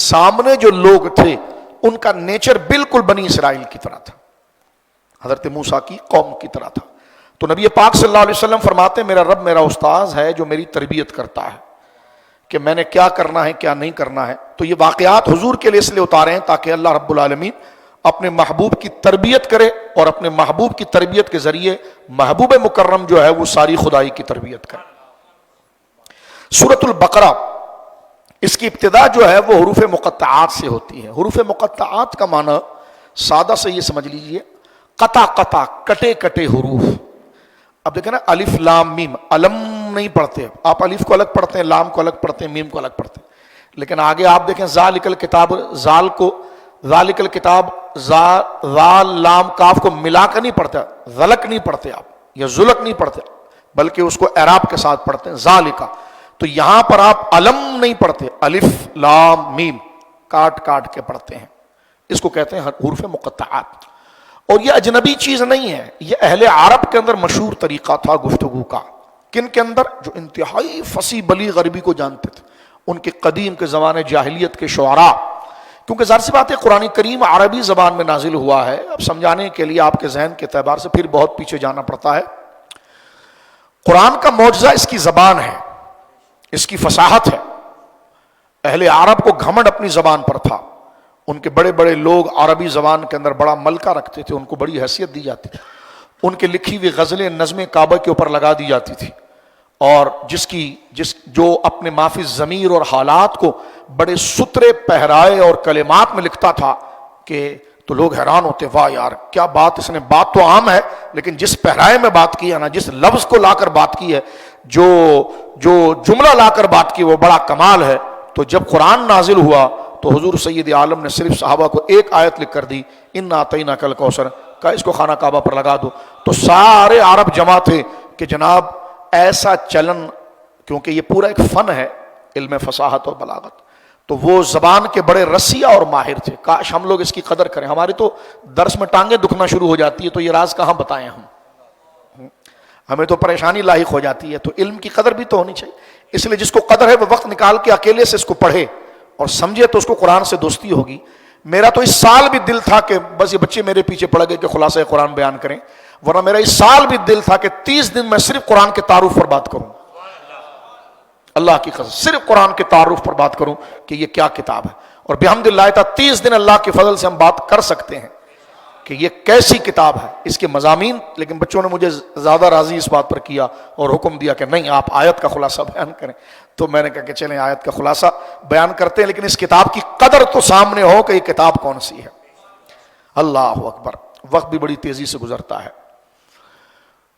سامنے جو لوگ تھے ان کا نیچر بالکل بنی اسرائیل کی طرح تھا، حضرت موسیٰ کی قوم کی طرح تھا۔ تو نبی پاک صلی اللہ علیہ وسلم فرماتے ہیں میرا رب میرا استاذ ہے جو میری تربیت کرتا ہے کہ میں نے کیا کرنا ہے کیا نہیں کرنا ہے۔ تو یہ واقعات حضور کے لیے اس لیے اتارے ہیں تاکہ اللہ رب العالمین اپنے محبوب کی تربیت کرے اور اپنے محبوب کی تربیت کے ذریعے محبوب مکرم جو ہے وہ ساری خدائی کی تربیت کرے۔ سورۃ البقرہ اس کی ابتدا جو ہے وہ حروف مقطعات سے ہوتی ہے۔ حروف مقطعات کا معنی سادہ سے یہ سمجھ لیجئے قطع قطع، کٹے کٹے حروف۔ اب دیکھیں نا الف لام میم، علم نہیں پڑھتے آپ، الف کو الگ پڑھتے ہیں، لام کو الگ پڑھتے ہیں، میم کو الگ پڑھتے ہیں، لیکن آگے آپ دیکھیں ذالک الکتاب، زال کو ذالک الکتاب زال لام کاف کو ملا کر نہیں پڑھتے، ذلک نہیں پڑھتے آپ یا ذلک نہیں پڑھتے، بلکہ اس کو اعراب کے ساتھ پڑھتے ہیں ذالکا۔ تو یہاں پر آپ علم نہیں پڑھتے، الف لام میم کاٹ کاٹ کے پڑھتے ہیں، اس کو کہتے ہیں حروف مقطعات۔ اور یہ اجنبی چیز نہیں ہے، یہ اہل عرب کے اندر مشہور طریقہ تھا گفتگو کا۔ کن کے اندر؟ جو انتہائی فصیح بلیغ عربی کو جانتے تھے، ان کے قدیم کے زمانے جاہلیت کے شعراء، کیونکہ ظاہر سی بات ہے قرآن کریم عربی زبان میں نازل ہوا ہے۔ اب سمجھانے کے لیے آپ کے ذہن کے اعتبار سے پھر بہت پیچھے جانا پڑتا ہے۔ قرآن کا معجزہ اس کی زبان ہے، اس کی فصاحت ہے۔ اہل عرب کو گھمنڈ اپنی زبان پر تھا، ان کے بڑے بڑے لوگ عربی زبان کے اندر بڑا ملکہ رکھتے تھے، ان کو بڑی حیثیت دی جاتی تھی، ان کے لکھی ہوئی غزلیں نظم کعبہ کے اوپر لگا دی جاتی تھی، اور جو اپنے مافی ضمیر اور حالات کو بڑے سترے پہرائے اور کلمات میں لکھتا تھا کہ تو لوگ حیران ہوتے، واہ یار کیا بات، اس نے بات تو عام ہے لیکن جس پہرائے میں بات کی ہے نا، جس لفظ کو لا کر بات کی ہے، جو جملہ لا کر بات کی وہ بڑا کمال ہے۔ تو جب قرآن نازل ہوا تو حضور سید عالم نے صرف صحابہ کو ایک آیت لکھ کر دی، انا اعطیناک الکوثر، کا اس کو خانہ کعبہ پر لگا دو، تو سارے عرب جمع تھے کہ جناب ایسا چلن، کیونکہ یہ پورا ایک فن ہے علم فصاحت اور بلاغت، تو وہ زبان کے بڑے رسیہ اور ماہر تھے۔ کاش ہم لوگ اس کی قدر کریں، ہماری تو درس میں ٹانگیں دکھنا شروع ہو جاتی ہے تو یہ راز کہاں بتائیں ہمیں تو پریشانی لاحق ہو جاتی ہے۔ تو علم کی قدر بھی تو ہونی چاہیے، اس لیے جس کو قدر ہے وہ وقت نکال کے اکیلے سے اس کو پڑھے اور سمجھے تو اس کو قرآن سے دوستی ہوگی۔ میرا تو اس سال بھی دل تھا کہ بس یہ بچے میرے پیچھے پڑ گئے کہ خلاصہ قرآن بیان کریں، ورنہ میرا اس سال بھی دل تھا کہ 30 دن میں صرف قرآن کے تعارف پر بات کروں، اللہ کی قسم صرف قرآن کے تعارف پر بات کروں کہ یہ کیا کتاب ہے، اور بحمد اللہ تعالیٰ 30 دن اللہ کے فضل سے ہم بات کر سکتے ہیں کہ یہ کیسی کتاب ہے، اس کے مضامین۔ لیکن بچوں نے مجھے زیادہ راضی اس بات پر کیا اور حکم دیا کہ نہیں آپ آیت کا خلاصہ بیان کریں، تو میں نے کہا کہ چلیں آیت کا خلاصہ بیان کرتے ہیں، لیکن اس کتاب کی قدر تو سامنے ہو کہ یہ کتاب کون سی ہے۔ اللہ اکبر، وقت بھی بڑی تیزی سے گزرتا ہے۔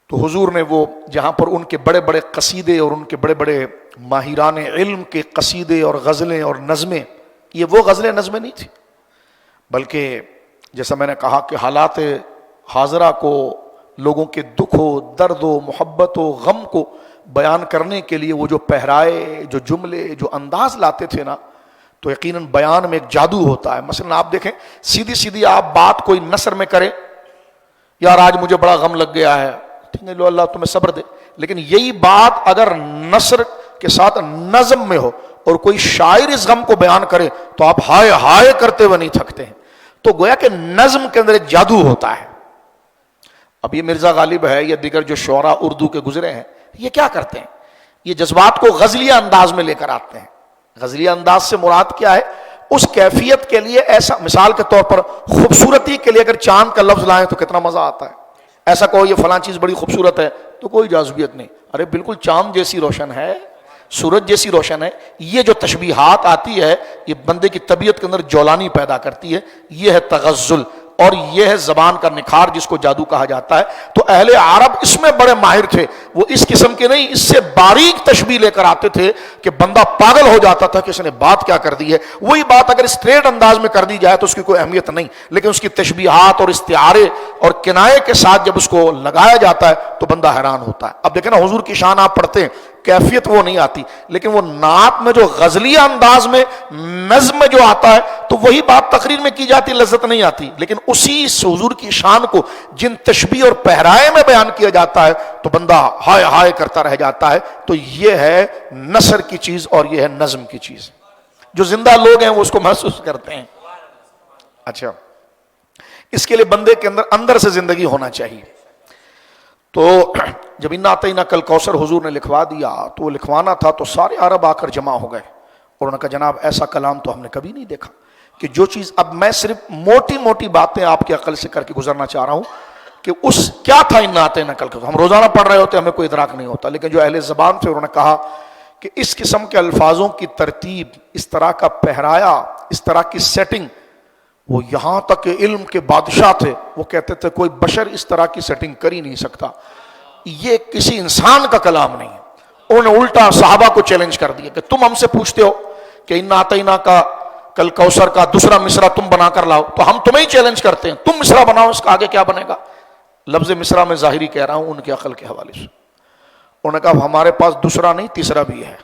تو حضور نے وہ جہاں پر ان کے بڑے بڑے قصیدے اور ان کے بڑے بڑے ماہران علم کے قصیدے اور غزلیں اور نظمیں، یہ وہ غزلیں نظمیں نہیں تھی، بلکہ جیسا میں نے کہا کہ حالات حاضرہ کو، لوگوں کے دکھ و درد و محبت و غم کو بیان کرنے کے لیے وہ جو پہرائے، جو جملے، جو انداز لاتے تھے نا، تو یقیناً بیان میں ایک جادو ہوتا ہے۔ مثلا آپ دیکھیں، سیدھی سیدھی آپ بات کوئی نثر میں کریں، یار آج مجھے بڑا غم لگ گیا ہے، ٹھیک ہے، لو اللہ تمہیں صبر دے، لیکن یہی بات اگر نثر کے ساتھ نظم میں ہو اور کوئی شاعر اس غم کو بیان کرے تو آپ ہائے ہائے کرتے ہوئے نہیں تھکتے ہیں۔ تو گویا کہ نظم کے اندر ایک جادو ہوتا ہے۔ اب یہ مرزا غالب ہے یا دیگر جو شعراء اردو کے گزرے ہیں، یہ کیا کرتے ہیں؟ یہ جذبات کو غزلیہ انداز میں لے کر آتے ہیں۔ غزلیہ انداز سے مراد کیا ہے؟ اس کیفیت کے لیے ایسا، مثال کے طور پر خوبصورتی کے لیے اگر چاند کا لفظ لائیں تو کتنا مزہ آتا ہے۔ ایسا کہو یہ فلاں چیز بڑی خوبصورت ہے تو کوئی جاذبیت نہیں، ارے بالکل چاند جیسی روشن ہے، سورج جیسی روشن ہے۔ یہ جو تشبیہات آتی ہے یہ بندے کی طبیعت کے اندر جولانی پیدا کرتی ہے، یہ ہے تغزل، اور یہ ہے زبان کا نکھار جس کو جادو کہا جاتا ہے۔ تو اہل عرب اس میں بڑے ماہر تھے، وہ اس قسم کے نہیں، اس سے باریک تشبیہ لے کر آتے تھے کہ بندہ پاگل ہو جاتا تھا کہ اس نے بات کیا کر دی ہے۔ وہی بات اگر اسٹریٹ انداز میں کر دی جائے تو اس کی کوئی اہمیت نہیں، لیکن اس کی تشبیہات اور استعارے اور کنایے کے ساتھ جب اس کو لگایا جاتا ہے تو بندہ حیران ہوتا ہے۔ اب دیکھیں نا، حضور کی شان آپ پڑھتے ہیں، کیفیت وہ نہیں آتی، لیکن وہ نعت میں جو غزلیہ انداز میں نظم میں جو آتا ہے تو وہی بات تقریر میں کی جاتی، لذت نہیں آتی، لیکن اسی حضور کی شان کو جن تشبیہ اور پہرائے میں بیان کیا جاتا ہے تو بندہ ہائے ہائے کرتا رہ جاتا ہے۔ تو یہ ہے نثر کی چیز اور یہ ہے نظم کی چیز، جو زندہ لوگ ہیں وہ اس کو محسوس کرتے ہیں۔ اچھا، اس کے لیے بندے کے اندر سے زندگی ہونا چاہیے۔ تو جب انا اعطیناک الکوثر حضور نے لکھوا دیا تو وہ لکھوانا تھا تو سارے عرب آ کر جمع ہو گئے، اور انہوں نے کہا جناب ایسا کلام تو ہم نے کبھی نہیں دیکھا، کہ جو چیز، اب میں صرف موٹی موٹی باتیں آپ کی عقل سے کر کے گزرنا چاہ رہا ہوں کہ اس کیا تھا انا اعطیناک الکوثر۔ ہم روزانہ پڑھ رہے ہوتے ہمیں کوئی ادراک نہیں ہوتا، لیکن جو اہل زبان تھے انہوں نے کہا کہ اس قسم کے الفاظوں کی ترتیب، اس طرح کا پہرایا، اس طرح کی سیٹنگ، وہ یہاں تک کہ علم کے بادشاہ تھے وہ کہتے تھے کوئی بشر اس طرح کی سیٹنگ کر ہی نہیں سکتا، یہ کسی انسان کا کلام نہیں ہے۔ انہوں نے الٹا صحابہ کو چیلنج کر دیا کہ تم ہم سے پوچھتے ہو کہ انا اعطیناک الکوثر کا دوسرا مصرع تم بنا کر لاؤ، تو ہم تمہیں ہی چیلنج کرتے ہیں، تم مصرع بناؤ، اس کا آگے کیا بنے گا۔ لفظ مصرع میں ظاہری کہہ رہا ہوں ان کی عقل کے حوالے سے۔ انہوں نے کہا ہمارے پاس دوسرا نہیں تیسرا بھی ہے۔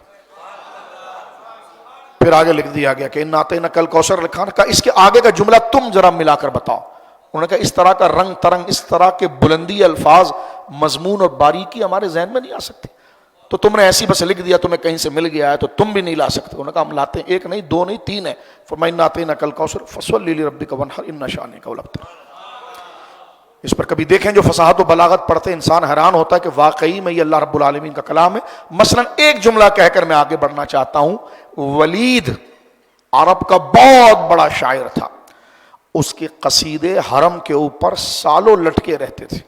پھر آگے لکھ دیا گیا کہ انا اعطیناک الکوثر لکھا، کہا اس کے آگے کا جملہ تم ذرا ملا کر بتاؤ۔ انہوں نے کہا اس طرح کا رنگ ترنگ، اس طرح کے بلندی الفاظ، مضمون اور باریکی ہمارے ذہن میں نہیں آ سکتی، تو تم نے ایسی بس لکھ دیا، تمہیں کہیں سے مل گیا ہے تو تم بھی نہیں لا سکتے۔ انہوں نے کہا ہم لاتے ہیں، ایک نہیں، دو نہیں، تین ہے۔ فرمایا انا اعطیناک الکوثر فصلی لربک وانحر ان شانک هو الابتر۔ اس پر کبھی دیکھیں جو فصاحت و بلاغت پڑھتے انسان حیران ہوتا ہے کہ واقعی میں یہ اللہ رب العالمین کا کلام ہے۔ مثلا ایک جملہ کہہ کر میں آگے بڑھنا چاہتا ہوں، ولید عرب کا بہت بڑا شاعر تھا، اس کے قصیدے حرم کے اوپر سالوں لٹکے رہتے تھے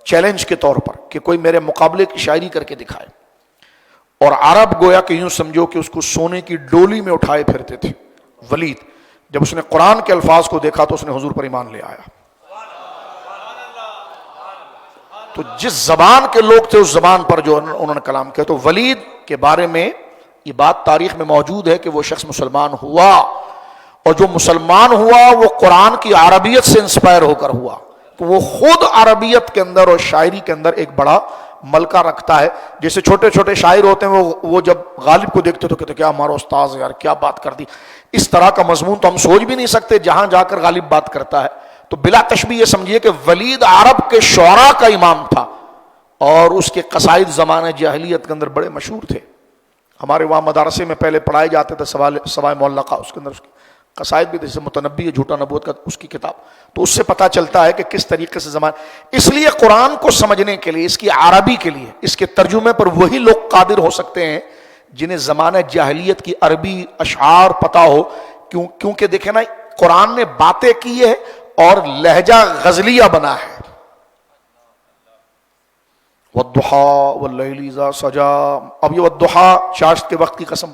چیلنج کے طور پر کہ کوئی میرے مقابلے کی شاعری کر کے دکھائے، اور عرب گویا کہ یوں سمجھو کہ اس کو سونے کی ڈولی میں اٹھائے پھرتے تھے۔ ولید جب اس نے قرآن کے الفاظ کو دیکھا تو اس نے حضور پر ایمان لے آیا۔ تو جس زبان کے لوگ تھے اس زبان پر جو انہوں نے کلام کیا، تو ولید کے بارے میں یہ بات تاریخ میں موجود ہے کہ وہ شخص مسلمان ہوا، اور جو مسلمان ہوا وہ قرآن کی عربیت سے انسپائر ہو کر ہوا، تو وہ خود عربیت کے اندر اور شاعری کے اندر ایک بڑا ملکہ رکھتا ہے۔ جیسے چھوٹے چھوٹے شاعر ہوتے ہیں وہ جب غالب کو دیکھتے تو کہتے کیا ہمارا استاذ یار کیا بات کر دی، اس طرح کا مضمون تو ہم سوچ بھی نہیں سکتے جہاں جا کر غالب بات کرتا ہے۔ تو بلا تشبیہ یہ سمجھیے کہ ولید عرب کے شعراء کا امام تھا، اور اس کے قصائد زمانے جاہلیت کے اندر بڑے مشہور تھے۔ ہمارے وہاں مدارسے میں پہلے پڑھائے جاتے تھے سوائے معلقہ، اس کے اندر اس کے قصائد بھی، جیسے متنبی ہے جھوٹا نبوت کا اس کی کتاب، تو اس سے پتہ چلتا ہے کہ کس طریقے سے زمان۔ اس لیے قرآن کو سمجھنے کے لیے، اس کی عربی کے لیے، اس کے ترجمے پر وہی لوگ قادر ہو سکتے ہیں جنہیں زمانہ جاہلیت کی عربی اشعار پتہ ہو، کیونکہ دیکھیں نا قرآن نے باتیں کی ہے اور لہجہ غزلیہ بنا ہے۔ والضحى واللیل اذا سجا، اب یہ والضحى چاشت کے وقت کی قسم،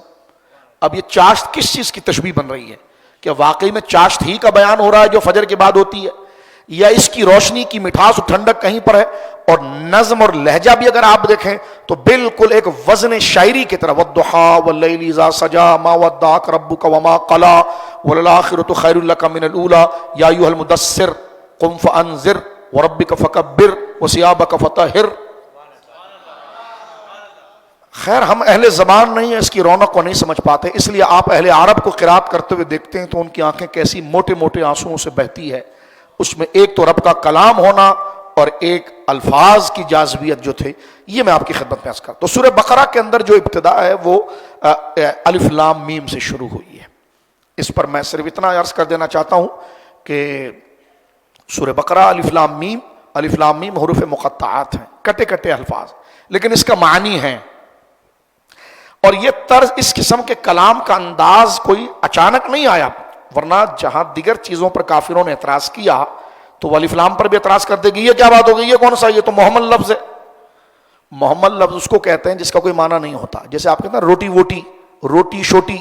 اب یہ چاشت کس چیز کی تشبیہ بن رہی ہے؟ کہ واقعی میں چاشت ہی کا بیان ہو رہا ہے جو فجر کے بعد ہوتی ہے، یا اس کی روشنی کی مٹھاس و ٹھنڈک کہیں پر ہے، اور نظم اور لہجہ بھی اگر آپ دیکھیں تو بالکل ایک وزن شاعری کی طرح والضحیٰ واللیل اذا سجا ما ودعک ربک وما قلی وللآخرۃ خیر لک من الاولی یا ایھا المدثر قم فانذر وربک فکبر وثیابک فطہر۔ خیر ہم اہل زبان نہیں ہیں، اس کی رونق کو نہیں سمجھ پاتے، اس لیے آپ اہل عرب کو قرات کرتے ہوئے دیکھتے ہیں تو ان کی آنکھیں کیسی موٹے موٹے آنسوؤں سے بہتی ہے۔ اس میں ایک تو رب کا کلام ہونا اور ایک الفاظ کی جاذبیت جو تھے، یہ میں آپ کی خدمت میں عرض کرتا ہوں۔ تو سورہ بقرہ کے اندر جو ابتدا ہے وہ الف لام میم سے شروع ہوئی ہے۔ اس پر میں صرف اتنا عرض کر دینا چاہتا ہوں کہ سورہ بقرہ الف لام میم حروف مقطعات ہیں، کٹے کٹے الفاظ، لیکن اس کا معنی ہے۔ اور یہ طرز اس قسم کے کلام کا انداز کوئی اچانک نہیں آیا، ورنہ جہاں دیگر چیزوں پر کافروں نے اعتراض کیا تو وہ الف لام پر بھی اعتراض کر دے گی، یہ کیا بات ہو گئی، یہ کون سا، یہ تو محمد لفظ ہے۔ محمد لفظ اس کو کہتے ہیں جس کا کوئی معنی نہیں ہوتا، جیسے آپ کہتے ہیں روٹی ووٹی، روٹی شوٹی،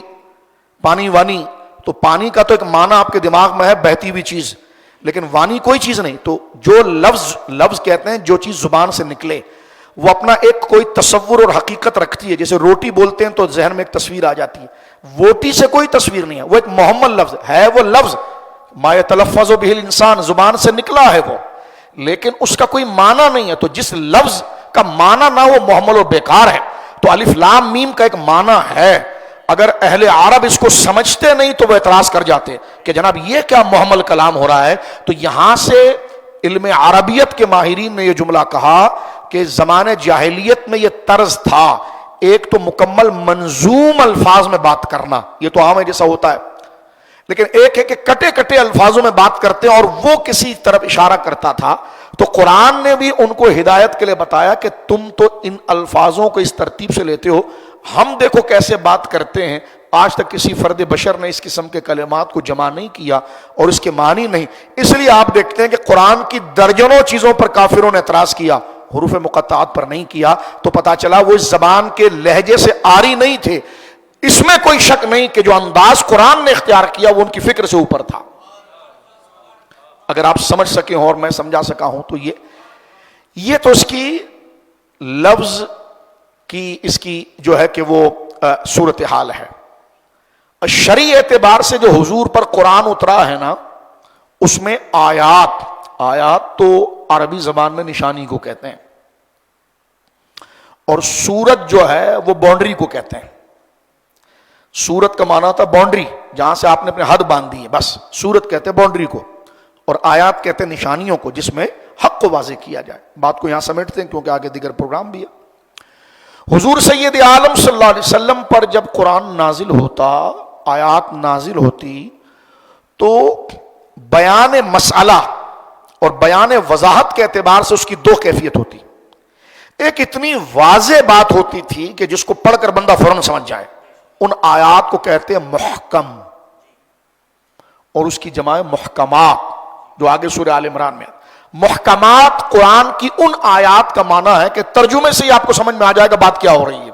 پانی وانی، تو پانی کا تو ایک معنی آپ کے دماغ میں ہے بہتی ہوئی چیز، لیکن وانی کوئی چیز نہیں۔ تو جو لفظ کہتے ہیں جو چیز زبان سے نکلے وہ اپنا ایک کوئی تصور اور حقیقت رکھتی ہے، جیسے روٹی بولتے ہیں تو ذہن میں ایک تصویر آ جاتی ہے، ووٹی سے کوئی تصویر نہیں ہے، وہ ایک محمد لفظ ہے، وہ لفظ ما یتلفظ به الانسان، زبان سے نکلا ہے وہ، لیکن اس کا کوئی معنی نہیں ہے۔ تو جس لفظ کا معنی نہ وہ محمل و بیکار ہے، تو الف لام میم کا ایک معنی ہے۔ اگر اہل عرب اس کو سمجھتے نہیں تو وہ اعتراض کر جاتے کہ جناب یہ کیا محمل کلام ہو رہا ہے۔ تو یہاں سے علم عربیت کے ماہرین نے یہ جملہ کہا کہ زمانے جاہلیت میں یہ طرز تھا، ایک تو مکمل منظوم الفاظ میں بات کرنا، یہ تو عام ہے جیسا ہوتا ہے، لیکن ایک ہے کہ کٹے کٹے الفاظوں میں بات کرتے ہیں، اور وہ کسی طرف اشارہ کرتا تھا۔ تو قرآن نے بھی ان کو ہدایت کے لیے بتایا کہ تم تو ان الفاظوں کو اس ترتیب سے لیتے ہو، ہم دیکھو کیسے بات کرتے ہیں۔ آج تک کسی فرد بشر نے اس قسم کے کلمات کو جمع نہیں کیا اور اس کے معنی نہیں، اس لیے آپ دیکھتے ہیں کہ قرآن کی درجنوں چیزوں پر کافروں نے اعتراض کیا، حروف مقطعات پر نہیں کیا، تو پتا چلا وہ اس زبان کے لہجے سے آری نہیں تھے۔ اس میں کوئی شک نہیں کہ جو انداز قرآن نے اختیار کیا وہ ان کی فکر سے اوپر تھا۔ اگر آپ سمجھ سکیں اور میں سمجھا سکا ہوں تو یہ تو اس کی لفظ کی اس کی جو ہے کہ وہ صورتحال ہے۔ شرعی اعتبار سے جو حضور پر قرآن اترا ہے نا، اس میں آیات تو عربی زبان میں نشانی کو کہتے ہیں، اور سورت جو ہے وہ باؤنڈری کو کہتے ہیں۔ سورت کا معنی تھا باؤنڈری، جہاں سے آپ نے اپنے حد باندھ دی ہے، بس سورت کہتے ہیں باؤنڈری کو، اور آیات کہتے ہیں نشانیوں کو جس میں حق کو واضح کیا جائے۔ بات کو یہاں سمیٹتے ہیں کیونکہ آگے دیگر پروگرام بھی ہے۔ حضور سید عالم صلی اللہ علیہ وسلم پر جب قرآن نازل ہوتا، آیات نازل ہوتی، تو بیان مسئلہ اور بیان وضاحت کے اعتبار سے اس کی دو کیفیت ہوتی۔ ایک اتنی واضح بات ہوتی تھی کہ جس کو پڑھ کر بندہ فوراً سمجھ جائے، ان آیات کو کہتے ہیں محکم، اور اس کی جمع محکمات، جو آگے سورہ آل عمران میں محکمات قرآن کی ان آیات کا معنی ہے کہ ترجمے سے ہی آپ کو سمجھ میں آ جائے گا بات کیا ہو رہی ہے۔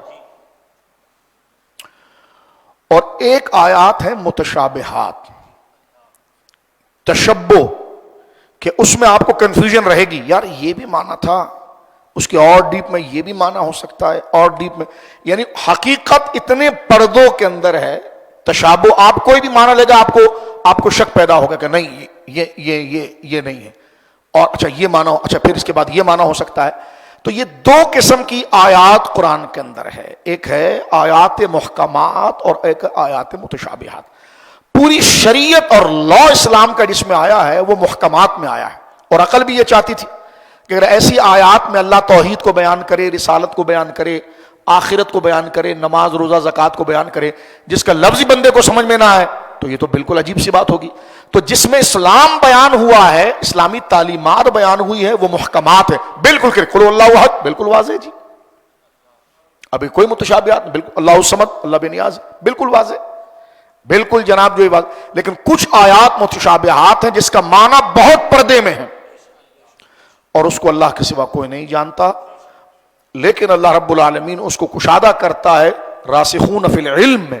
اور ایک آیات ہے متشابہات، تشبہ، کہ اس میں آپ کو کنفیوژن رہے گی، یار یہ بھی معنی تھا، اس کے اور ڈیپ میں یہ بھی معنی ہو سکتا ہے، اور ڈیپ میں، یعنی حقیقت اتنے پردوں کے اندر ہے۔ تشابہ، آپ کوئی بھی معنی لے گا آپ کو شک پیدا ہوگا کہ نہیں یہ نہیں ہے، اور اچھا یہ معنی ہو، اچھا پھر اس کے بعد یہ معنی ہو سکتا ہے۔ تو یہ دو قسم کی آیات قرآن کے اندر ہے، ایک ہے آیات محکمات اور ایک آیات متشابہات۔ پوری شریعت اور لا اسلام کا جس میں آیا ہے وہ محکمات میں آیا ہے، اور عقل بھی یہ چاہتی تھی کہ اگر ایسی آیات میں اللہ توحید کو بیان کرے، رسالت کو بیان کرے، آخرت کو بیان کرے، نماز روزہ زکوٰۃ کو بیان کرے، جس کا لفظی بندے کو سمجھ میں نہ آئے تو یہ تو بالکل عجیب سی بات ہوگی۔ تو جس میں اسلام بیان ہوا ہے، اسلامی تعلیمات بیان ہوئی ہے، وہ محکمات ہے، بالکل کہ قل اللہ احد، بالکل واضح جی، ابھی کوئی متشابہات، بالکل اللہ الصمد، اللہ بے نیاز، بالکل واضح، بالکل جناب جو یہ بات۔ لیکن کچھ آیات متشابہات ہیں جس کا معنی بہت پردے میں ہے، اور اس کو اللہ کے سوا کوئی نہیں جانتا، لیکن اللہ رب العالمین اس کو کشادہ کرتا ہے راسخون فی العلم میں،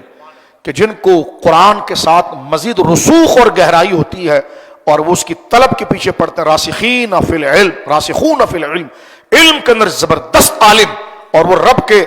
کہ جن کو قرآن کے ساتھ مزید رسوخ اور گہرائی ہوتی ہے، اور وہ اس کی طلب کے پیچھے پڑتے ہیں. راسخین فی العلم، راسخون فی العلم، علم کے اندر زبردست عالم، اور وہ رب کے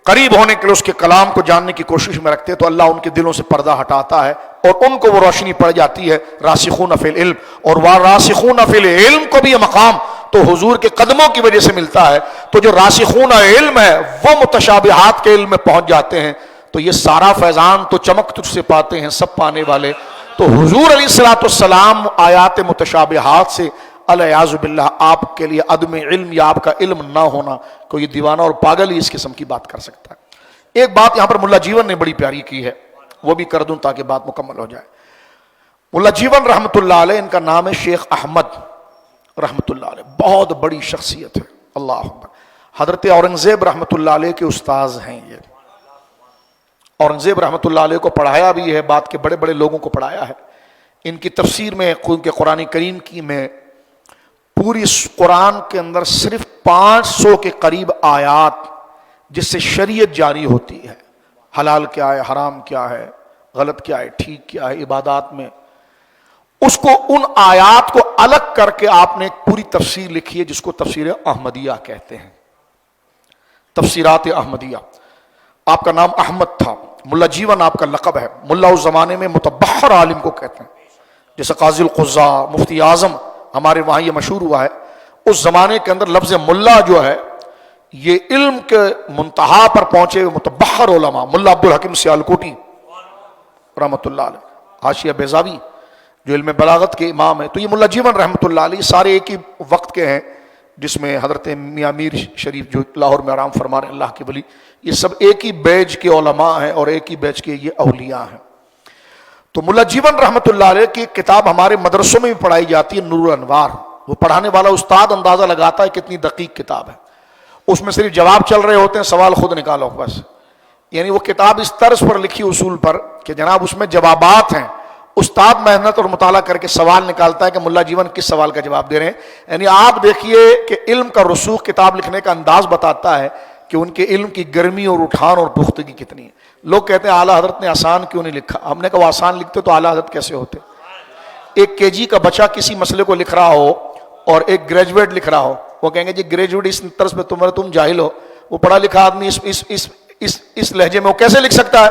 قریب ہونے کے لیے اس کے کلام کو جاننے کی کوشش میں رکھتے ہیں، تو اللہ ان کے دلوں سے پردہ ہٹاتا ہے اور ان کو وہ روشنی پڑ جاتی ہے. راسخون فی العلم، اور وہ راسخون فی العلم کو بھی یہ مقام تو حضور کے قدموں کی وجہ سے ملتا ہے. تو جو راسخون علم ہے وہ متشابہات کے علم میں پہنچ جاتے ہیں. تو یہ سارا فیضان تو چمک تجھ سے پاتے ہیں سب پانے والے. تو حضور علیہ الصلوۃ والسلام آیات متشابہات سے الیاذ باللہ آپ کے لیے عدم علم یا آپ کا علم نہ ہونا، کوئی دیوانہ اور پاگل ہی اس قسم کی بات کر سکتا ہے. ایک بات یہاں پر ملا جیون نے بڑی پیاری کی ہے، وہ بھی کر دوں تاکہ بات مکمل ہو جائے. ملا جیون رحمۃ اللہ علیہ، ان کا نام ہے شیخ احمد رحمۃ اللہ علیہ، بہت بڑی شخصیت ہے. اللہ اکبر. حضرت اورنگزیب رحمۃ اللہ علیہ کے استاذ ہیں. یہ اورنگزیب رحمۃ اللہ علیہ کو پڑھایا بھی ہے، بعد کے بڑے بڑے لوگوں کو پڑھایا ہے. ان کی تفسیر میں کے قرآن کریم کی میں پوری قرآن کے اندر صرف 500 کے قریب آیات جس سے شریعت جاری ہوتی ہے، حلال کیا ہے، حرام کیا ہے، غلط کیا ہے، ٹھیک کیا ہے عبادات میں، اس کو ان آیات کو الگ کر کے آپ نے ایک پوری تفسیر لکھی ہے جس کو تفسیر احمدیہ کہتے ہیں. تفسیرات احمدیہ. آپ کا نام احمد تھا، ملا جیون آپ کا لقب ہے. ملا اس زمانے میں متبحر عالم کو کہتے ہیں، جیسے قاضی القضاء، مفتی اعظم، ہمارے وہاں یہ مشہور ہوا ہے. اس زمانے کے اندر لفظ ملا جو ہے یہ علم کے منتہا پر پہنچے ہوئے متبحر علماء. ملا عبد الحکیم سیالکوٹی رحمۃ اللہ علیہ، حاشیہ بیضاوی جو علم بلاغت کے امام ہیں. تو یہ ملا جیون رحمۃ اللہ علیہ سارے ایک ہی وقت کے ہیں، جس میں حضرت میاں میر شریف جو لاہور میں آرام فرما رہے ہیں، اللہ کے ولی، یہ سب ایک ہی بیچ کے علماء ہیں اور ایک ہی بیچ کے یہ اولیاء ہیں. تو ملا جیون رحمۃ اللہ علیہ کی کتاب ہمارے مدرسوں میں بھی پڑھائی جاتی ہے، نور الانوار. وہ پڑھانے والا استاد اندازہ لگاتا ہے کتنی دقیق کتاب ہے. اس میں صرف جواب چل رہے ہوتے ہیں، سوال خود نکالو بس. یعنی وہ کتاب اس طرز پر لکھی اصول پر کہ جناب اس میں جوابات ہیں، استاد محنت اور مطالعہ کر کے سوال نکالتا ہے کہ ملا جیون کس سوال کا جواب دے رہے ہیں. یعنی آپ دیکھیے کہ علم کا رسوخ کتاب لکھنے کا انداز بتاتا ہے کہ ان کے علم کی گرمی اور اٹھان اور پختگی کتنی ہے. لوگ کہتے ہیں اعلیٰ حضرت نے آسان کیوں نہیں لکھا. ہم نے کہا وہ آسان لکھتے تو اعلیٰ حضرت کیسے ہوتے. ایک KG کا بچہ کسی مسئلے کو لکھ رہا ہو اور ایک گریجویٹ لکھ رہا ہو، وہ کہیں گے جی گریجویٹ اس طرز پہ تم جاہل ہو، وہ پڑھا لکھا آدمی اس لہجے میں وہ کیسے لکھ سکتا ہے.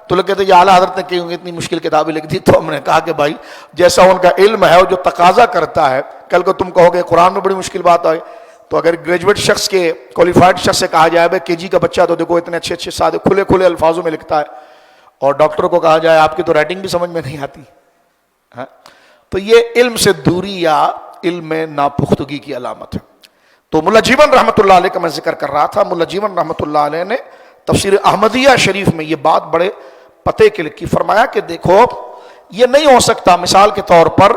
تو لوگ کہتے ہیں یہ اعلیٰ حضرت نے کیوں اتنی مشکل کتابیں لکھ دی. تو ہم نے کہا کہ بھائی جیسا ان کا علم ہے جو تقاضا کرتا ہے، کل کو تم کہو گے قرآن میں بڑی مشکل بات آئی، تو اگر گریجویٹ شخص کے کوالیفائڈ شخص سے کہا جائے بھائی KG کا بچہ تو دیکھو اتنے اچھے سادے کھلے الفاظوں میں لکھتا ہے، اور ڈاکٹر کو کہا جائے آپ کی تو رائٹنگ بھی سمجھ میں نہیں آتی، تو یہ علم سے دوری یا علم میں ناپختگی کی علامت ہے. تو ملا جیون رحمۃ اللہ علیہ کا میں ذکر کر رہا تھا. ملا جیون رحمۃ اللہ علیہ نے تفسیر احمدیہ شریف میں یہ بات بڑے پتے کے لکھی. فرمایا کہ دیکھو یہ نہیں ہو سکتا، مثال کے طور پر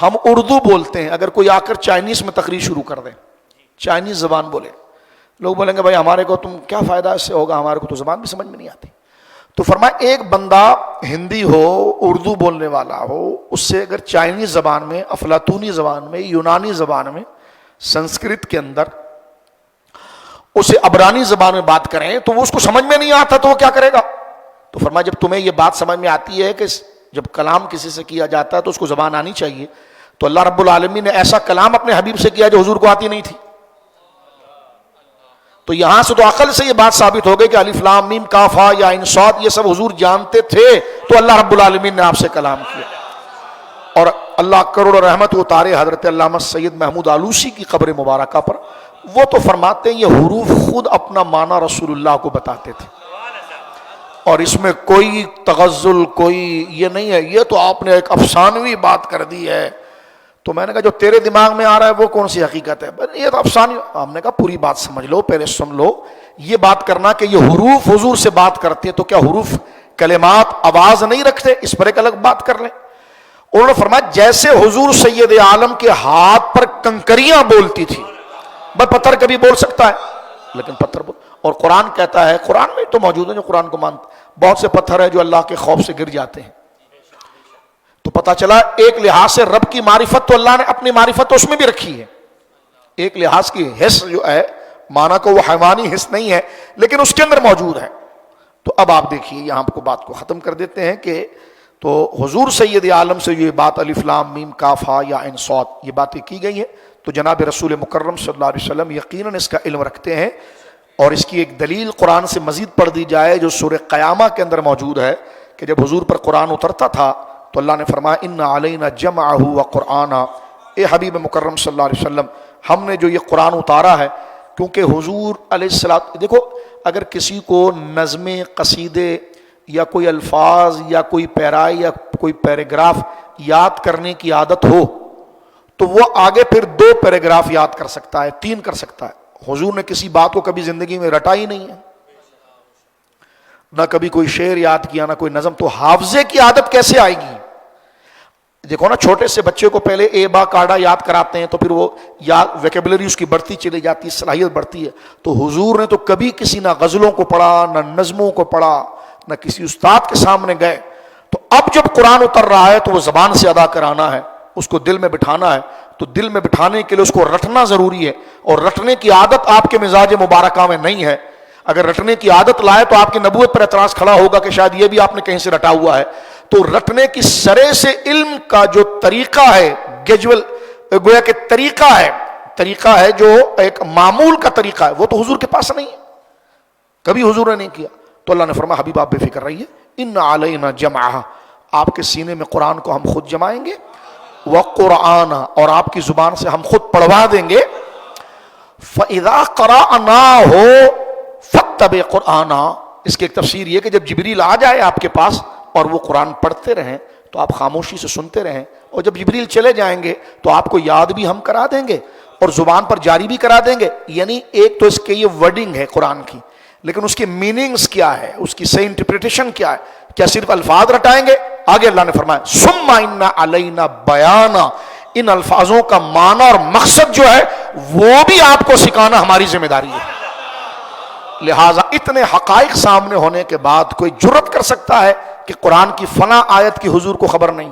ہم اردو بولتے ہیں، اگر کوئی آ کر چائنیز میں تقریر شروع کر دے، چائنیز زبان بولے، لوگ بولیں گے بھائی ہمارے کو تم کیا فائدہ اس سے ہوگا، ہمارے کو تو زبان بھی سمجھ میں نہیں آتی. تو فرمایا ایک بندہ ہندی ہو، اردو بولنے والا ہو، اس سے اگر چائنیز زبان میں، افلاطونی زبان میں، یونانی زبان میں، سنسکرت کے اندر اسے عبرانی زبان میں بات کریں تو وہ اس کو سمجھ میں نہیں آتا تو وہ کیا کرے گا. تو فرمایا جب تمہیں یہ بات سمجھ میں آتی ہے کہ جب کلام کسی سے کیا جاتا ہے تو اس کو زبان آنی چاہیے، تو اللہ رب العالمین نے ایسا کلام اپنے حبیب سے کیا جو حضور کو آتی نہیں تھی. تو یہاں سے تو عقل سے یہ بات ثابت ہو گئی کہ الف لام میم کاف ہا یا عین صاد یہ سب حضور جانتے تھے، تو اللہ رب العالمین نے آپ سے کلام کیا. اور اللہ کروڑ رحمت اتارے حضرت علامہ سید محمود آلوسی کی قبر مبارکہ پر، وہ تو فرماتے ہیں یہ حروف خود اپنا معنی رسول اللہ کو بتاتے تھے، اور اس میں کوئی تغزل، کوئی یہ نہیں ہے، یہ تو آپ نے ایک افسانوی بات کر دی ہے. تو میں نے کہا جو تیرے دماغ میں آ رہا ہے وہ کون سی حقیقت ہے؟ یہ تو افسانوی. ہم نے کہا پوری بات سمجھ لو، پہلے سن لو. یہ بات کرنا کہ یہ حروف حضور سے بات کرتے ہیں، تو کیا حروف کلمات آواز نہیں رکھتے؟ اس پر ایک الگ بات کر لیں. انہوں نے فرمایا جیسے حضور سید عالم کے ہاتھ پر کنکریاں بولتی تھی، بس پتھر کبھی بول سکتا ہے لیکن پتھر بول. اور قرآن کہتا ہے، قرآن میں تو موجود ہے جو قرآن کو مانتے، بہت سے پتھر ہیں جو اللہ کے خوف سے گر جاتے ہیں. تو پتہ چلا ایک لحاظ سے رب کی معرفت تو اللہ نے اپنی معرفت تو اس میں بھی رکھی ہے. ایک لحاظ کی حس جو ہے، مانا کو وہ حیوانی حس نہیں ہے لیکن اس کے اندر موجود ہے. تو اب آپ دیکھیے یہاں کو بات کو ختم کر دیتے ہیں کہ تو حضور سید عالم سے یہ بات الف لام میم کاف ہا یا عین صاد یہ باتیں کی گئی ہیں، تو جناب رسول مکرم صلی اللہ علیہ وسلم یقیناً اس کا علم رکھتے ہیں، اور اس کی ایک دلیل قرآن سے مزید پڑھ دی جائے جو سورہ قیامہ کے اندر موجود ہے کہ جب حضور پر قرآن اترتا تھا تو اللہ نے فرمایا ان علینا جمعہ و قرآنہ، اے حبیب مکرم صلی اللہ علیہ وسلم ہم نے جو یہ قرآن اتارا ہے، کیونکہ حضور علیہ السلام دیکھو اگر کسی کو نظمیں قصیدے یا کوئی الفاظ یا کوئی پیرائی یا کوئی پیراگراف یاد کرنے کی عادت ہو تو وہ آگے پھر 2 پیراگراف یاد کر سکتا ہے، 3 کر سکتا ہے۔ حضور نے کسی بات کو کبھی زندگی میں رٹا ہی نہیں ہے، نہ کبھی کوئی شعر یاد کیا نہ کوئی نظم، تو حافظے کی عادت کیسے آئے گی؟ دیکھو نا چھوٹے سے بچے کو پہلے اے با کاڈا یاد کراتے ہیں تو پھر وہ ویکیبلری اس کی بڑھتی چلی جاتی ہے، صلاحیت بڑھتی ہے۔ تو حضور نے تو کبھی کسی نہ غزلوں کو پڑھا نہ نظموں کو پڑھا نہ کسی استاد کے سامنے گئے، تو اب جب قرآن اتر رہا ہے تو وہ زبان سے ادا کرانا ہے، اس کو دل میں بٹھانا ہے، تو دل میں بٹھانے کے لیے اس کو رٹنا ضروری ہے، اور رٹنے کی عادت آپ کے مزاج مبارکہ میں نہیں ہے۔ اگر رٹنے کی عادت لائے تو آپ کی نبوت پر اعتراض کھڑا ہوگا کہ شاید یہ بھی آپ نے کہیں سے رٹا ہوا ہے۔ تو رٹنے کی سرے سے علم کا جو طریقہ ہے، گیجول گویا کہ طریقہ ہے جو ایک معمول کا طریقہ ہے، وہ تو حضور کے پاس نہیں ہے، کبھی حضور نے نہیں کیا۔ تو اللہ نے فرمایا حبیب آپ بے فکر رہیے، ان علینا جمعہ، آپ کے سینے میں قرآن کو ہم خود جمائیں گے، وقرآن، اور آپ کی زبان سے ہم خود پڑھوا دیں گے، فَإِذَا قَرَأْنَاهُ فَاتَّبِعْ قُرْآنَهُ۔ اس کی ایک تفسیر یہ کہ جب جبریل آ جائے آپ کے پاس اور وہ قرآن پڑھتے رہیں تو آپ خاموشی سے سنتے رہیں، اور جب جبریل چلے جائیں گے تو آپ کو یاد بھی ہم کرا دیں گے اور زبان پر جاری بھی کرا دیں گے۔ یعنی ایک تو اس کے یہ ورڈنگ ہے قرآن کی، لیکن اس کی میننگز کیا ہے، اس کی صحیح انٹرپریٹیشن کیا ہے؟ کیا صرف الفاظ رٹائیں گے؟ آگے اللہ نے فرمایا ثم ان علینا بیانا، ان الفاظوں کا معنی اور مقصد جو ہے وہ بھی آپ کو سکھانا ہماری ذمہ داری ہے۔ لہٰذا اتنے حقائق سامنے ہونے کے بعد کوئی جرت کر سکتا ہے کہ قرآن کی فلاں آیت کی حضور کو خبر نہیں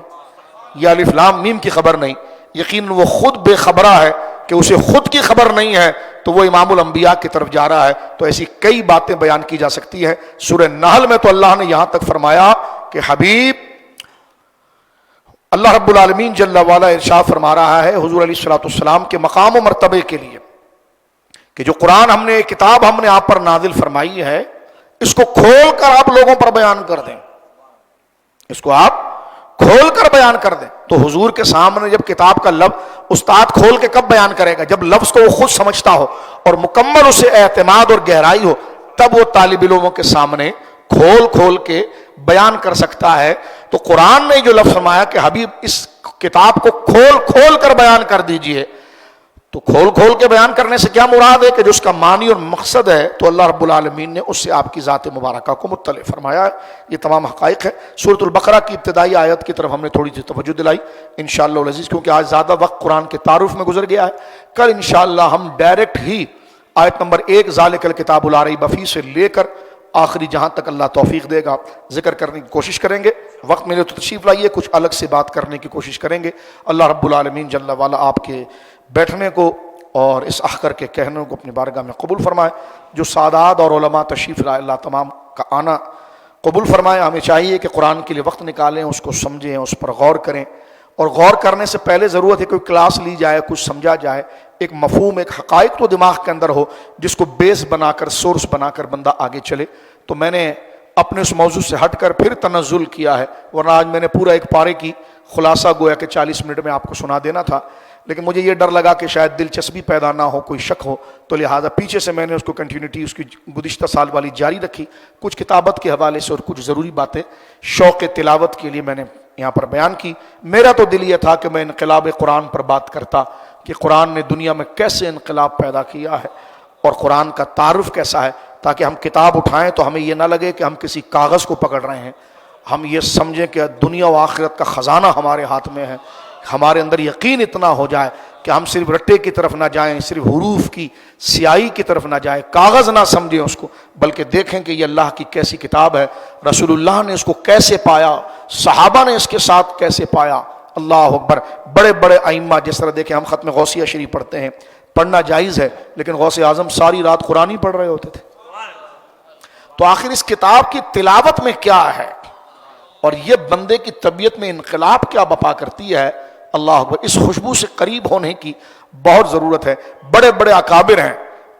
یا الف لام میم کی خبر نہیں؟ یقیناً وہ خود بے خبرہ ہے کہ اسے خود کی خبر نہیں ہے، تو وہ امام الانبیاء کی طرف جا رہا ہے۔ تو ایسی کئی باتیں بیان کی جا سکتی ہیں۔ سورہ نحل میں تو اللہ نے یہاں تک فرمایا کہ حبیب، اللہ رب العالمین جل وعلا ارشاد فرما رہا ہے حضور علیہ الصلوۃ والسلام کے مقام و مرتبے کے لیے کہ جو قرآن ہم نے، کتاب ہم نے آپ پر نازل فرمائی ہے، اس کو کھول کر آپ لوگوں پر بیان کر دیں، اس کو آپ کھول کر بیان کر دیں۔ تو حضور کے سامنے جب کتاب کا لفظ استاد کھول کے کب بیان کرے گا؟ جب لفظ کو وہ خود سمجھتا ہو اور مکمل اسے اعتماد اور گہرائی ہو، تب وہ طالب علموں کے سامنے کھول کے بیان کر سکتا ہے۔ تو قرآن نے جو لفظ فرمایا کہ حبیب اس کتاب کو کھول کر بیان کر دیجئے، تو کھول کے بیان کرنے سے کیا مراد ہے کہ جو اس کا معنی اور مقصد ہے تو اللہ رب العالمین نے اس سے آپ کی ذات مبارکہ کو مطلع فرمایا ہے۔ یہ تمام حقائق ہے۔ سورۃ البقرہ کی ابتدائی آیت کی طرف ہم نے تھوڑی سی توجہ دلائی انشاءاللہ العزیز، کیونکہ آج زیادہ وقت قرآن کے تعارف میں گزر گیا ہے۔ کل انشاءاللہ ہم ڈائریکٹ ہی آیت نمبر 1 ذالک الکتاب لا ریب فیہ سے لے کر آخری جہاں تک اللہ توفیق دے گا ذکر کرنے کی کوشش کریں گے۔ وقت ملے تو تشریف لائیے، کچھ الگ سے بات کرنے کی کوشش کریں گے۔ اللہ رب العالمین جل وعلا آپ کے بیٹھنے کو اور اس اخر کے کہنے کو اپنی بارگاہ میں قبول فرمائے۔ جو سادات اور علماء تشریف لائے اللہ تمام کا آنا قبول فرمائے۔ ہمیں چاہیے کہ قرآن کے لیے وقت نکالیں، اس کو سمجھیں، اس پر غور کریں، اور غور کرنے سے پہلے ضرورت ہے کوئی کلاس لی جائے، کچھ سمجھا جائے، ایک مفہوم، ایک حقائق تو دماغ کے اندر ہو جس کو بیس بنا کر، سورس بنا کر بندہ آگے چلے۔ تو میں نے اپنے اس موضوع سے ہٹ کر پھر تنزل کیا ہے، ورنہ آج میں نے پورا ایک پارے کی خلاصہ گویا کہ 40 منٹ میں آپ کو سنا دینا تھا، لیکن مجھے یہ ڈر لگا کہ شاید دلچسپی پیدا نہ ہو، کوئی شک ہو، تو لہٰذا پیچھے سے میں نے اس کو کنٹینیوٹی اس کی گزشتہ سال والی جاری رکھی، کچھ کتابت کے حوالے سے اور کچھ ضروری باتیں شوق تلاوت کے لیے میں نے یہاں پر بیان کی۔ میرا تو دل یہ تھا کہ میں انقلاب قرآن پر بات کرتا کہ قرآن نے دنیا میں کیسے انقلاب پیدا کیا ہے اور قرآن کا تعارف کیسا ہے، تاکہ ہم کتاب اٹھائیں تو ہمیں یہ نہ لگے کہ ہم کسی کاغذ کو پکڑ رہے ہیں، ہم یہ سمجھیں کہ دنیا و آخرت کا خزانہ ہمارے ہاتھ میں ہے، ہمارے اندر یقین اتنا ہو جائے کہ ہم صرف رٹے کی طرف نہ جائیں، صرف حروف کی سیاہی کی طرف نہ جائیں، کاغذ نہ سمجھیں اس کو، بلکہ دیکھیں کہ یہ اللہ کی کیسی کتاب ہے، رسول اللہ نے اس کو کیسے پایا، صحابہ نے اس کے ساتھ کیسے پایا۔ اللہ اکبر۔ بڑے بڑے ائمہ، جس طرح دیکھیں ہم ختم غوثیہ شریف پڑھتے ہیں، پڑھنا جائز ہے، لیکن غوث اعظم ساری رات قرآن ہی پڑھ رہے ہوتے تھے۔ تو آخر اس کتاب کی تلاوت میں کیا ہے؟ اور یہ بندے کی طبیعت میں انقلاب کیا بپا کرتی ہے، اللہ اکبر۔ اس خوشبو سے قریب ہونے کی بہت ضرورت ہے۔ بڑے بڑے اکابر ہیں،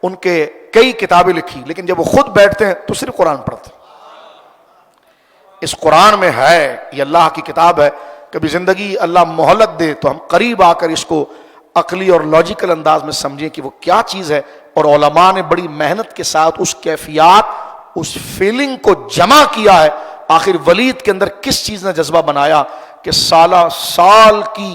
ان کے کئی کتابیں لکھی، لیکن جب وہ خود بیٹھتے ہیں تو صرف قرآن پڑھتے ہیں۔ اس قرآن میں ہے، یہ اللہ کی کتاب ہے، کبھی زندگی اللہ مہلت دے تو ہم قریب آ کر اس کو عقلی اور لاجیکل انداز میں سمجھیں کہ وہ کیا چیز ہے، اور علماء نے بڑی محنت کے ساتھ اس کیفیات، اس فیلنگ کو جمع کیا ہے۔ آخر ولید کے اندر کس چیز نے جذبہ بنایا کہ سالہ سال کی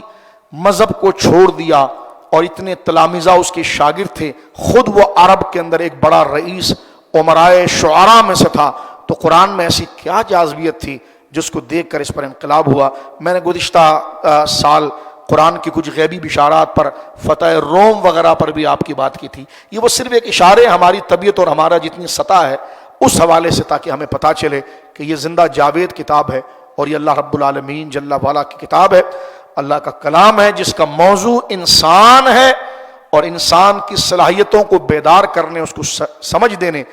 مذہب کو چھوڑ دیا، اور اتنے تلامذہ اس کے شاگرد تھے، خود وہ عرب کے اندر ایک بڑا رئیس امرائے شعراء میں سے تھا، تو قرآن میں ایسی کیا جاذبیت تھی جس کو دیکھ کر اس پر انقلاب ہوا۔ میں نے گزشتہ سال قرآن کی کچھ غیبی بشارات پر، فتح روم وغیرہ پر بھی آپ کی بات کی تھی۔ یہ وہ صرف ایک اشارے ہماری طبیعت اور ہمارا جتنی سطح ہے اس حوالے سے، تاکہ ہمیں پتہ چلے کہ یہ زندہ جاوید کتاب ہے، اور یہ اللہ رب العالمین جل وعلا کی کتاب ہے، اللہ کا کلام ہے، جس کا موضوع انسان ہے، اور انسان کی صلاحیتوں کو بیدار کرنے، اس کو سمجھ دینے،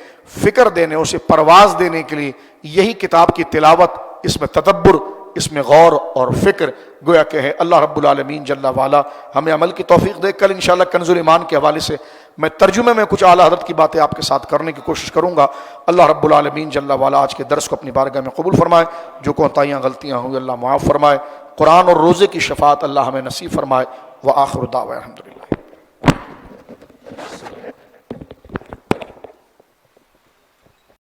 فکر دینے، اسے پرواز دینے کے لیے یہی کتاب کی تلاوت، اس میں تدبر، اس میں غور اور فکر گویا کہ ہے۔ اللہ رب العالمین جل وعلا ہمیں عمل کی توفیق دے۔ کل انشاءاللہ کنز الایمان کے حوالے سے میں ترجمے میں کچھ اعلیٰ حضرت کی باتیں آپ کے ساتھ کرنے کی کوشش کروں گا۔ اللہ رب العالمین جل وعلا آج کے درس کو اپنی بارگاہ میں قبول فرمائے، جو کوتاہیاں غلطیاں ہوئی اللہ معاف فرمائے، قرآن اور روزے کی شفاعت اللہ ہمیں نصیب فرمائے۔ وآخر دعوانا الحمدللہ۔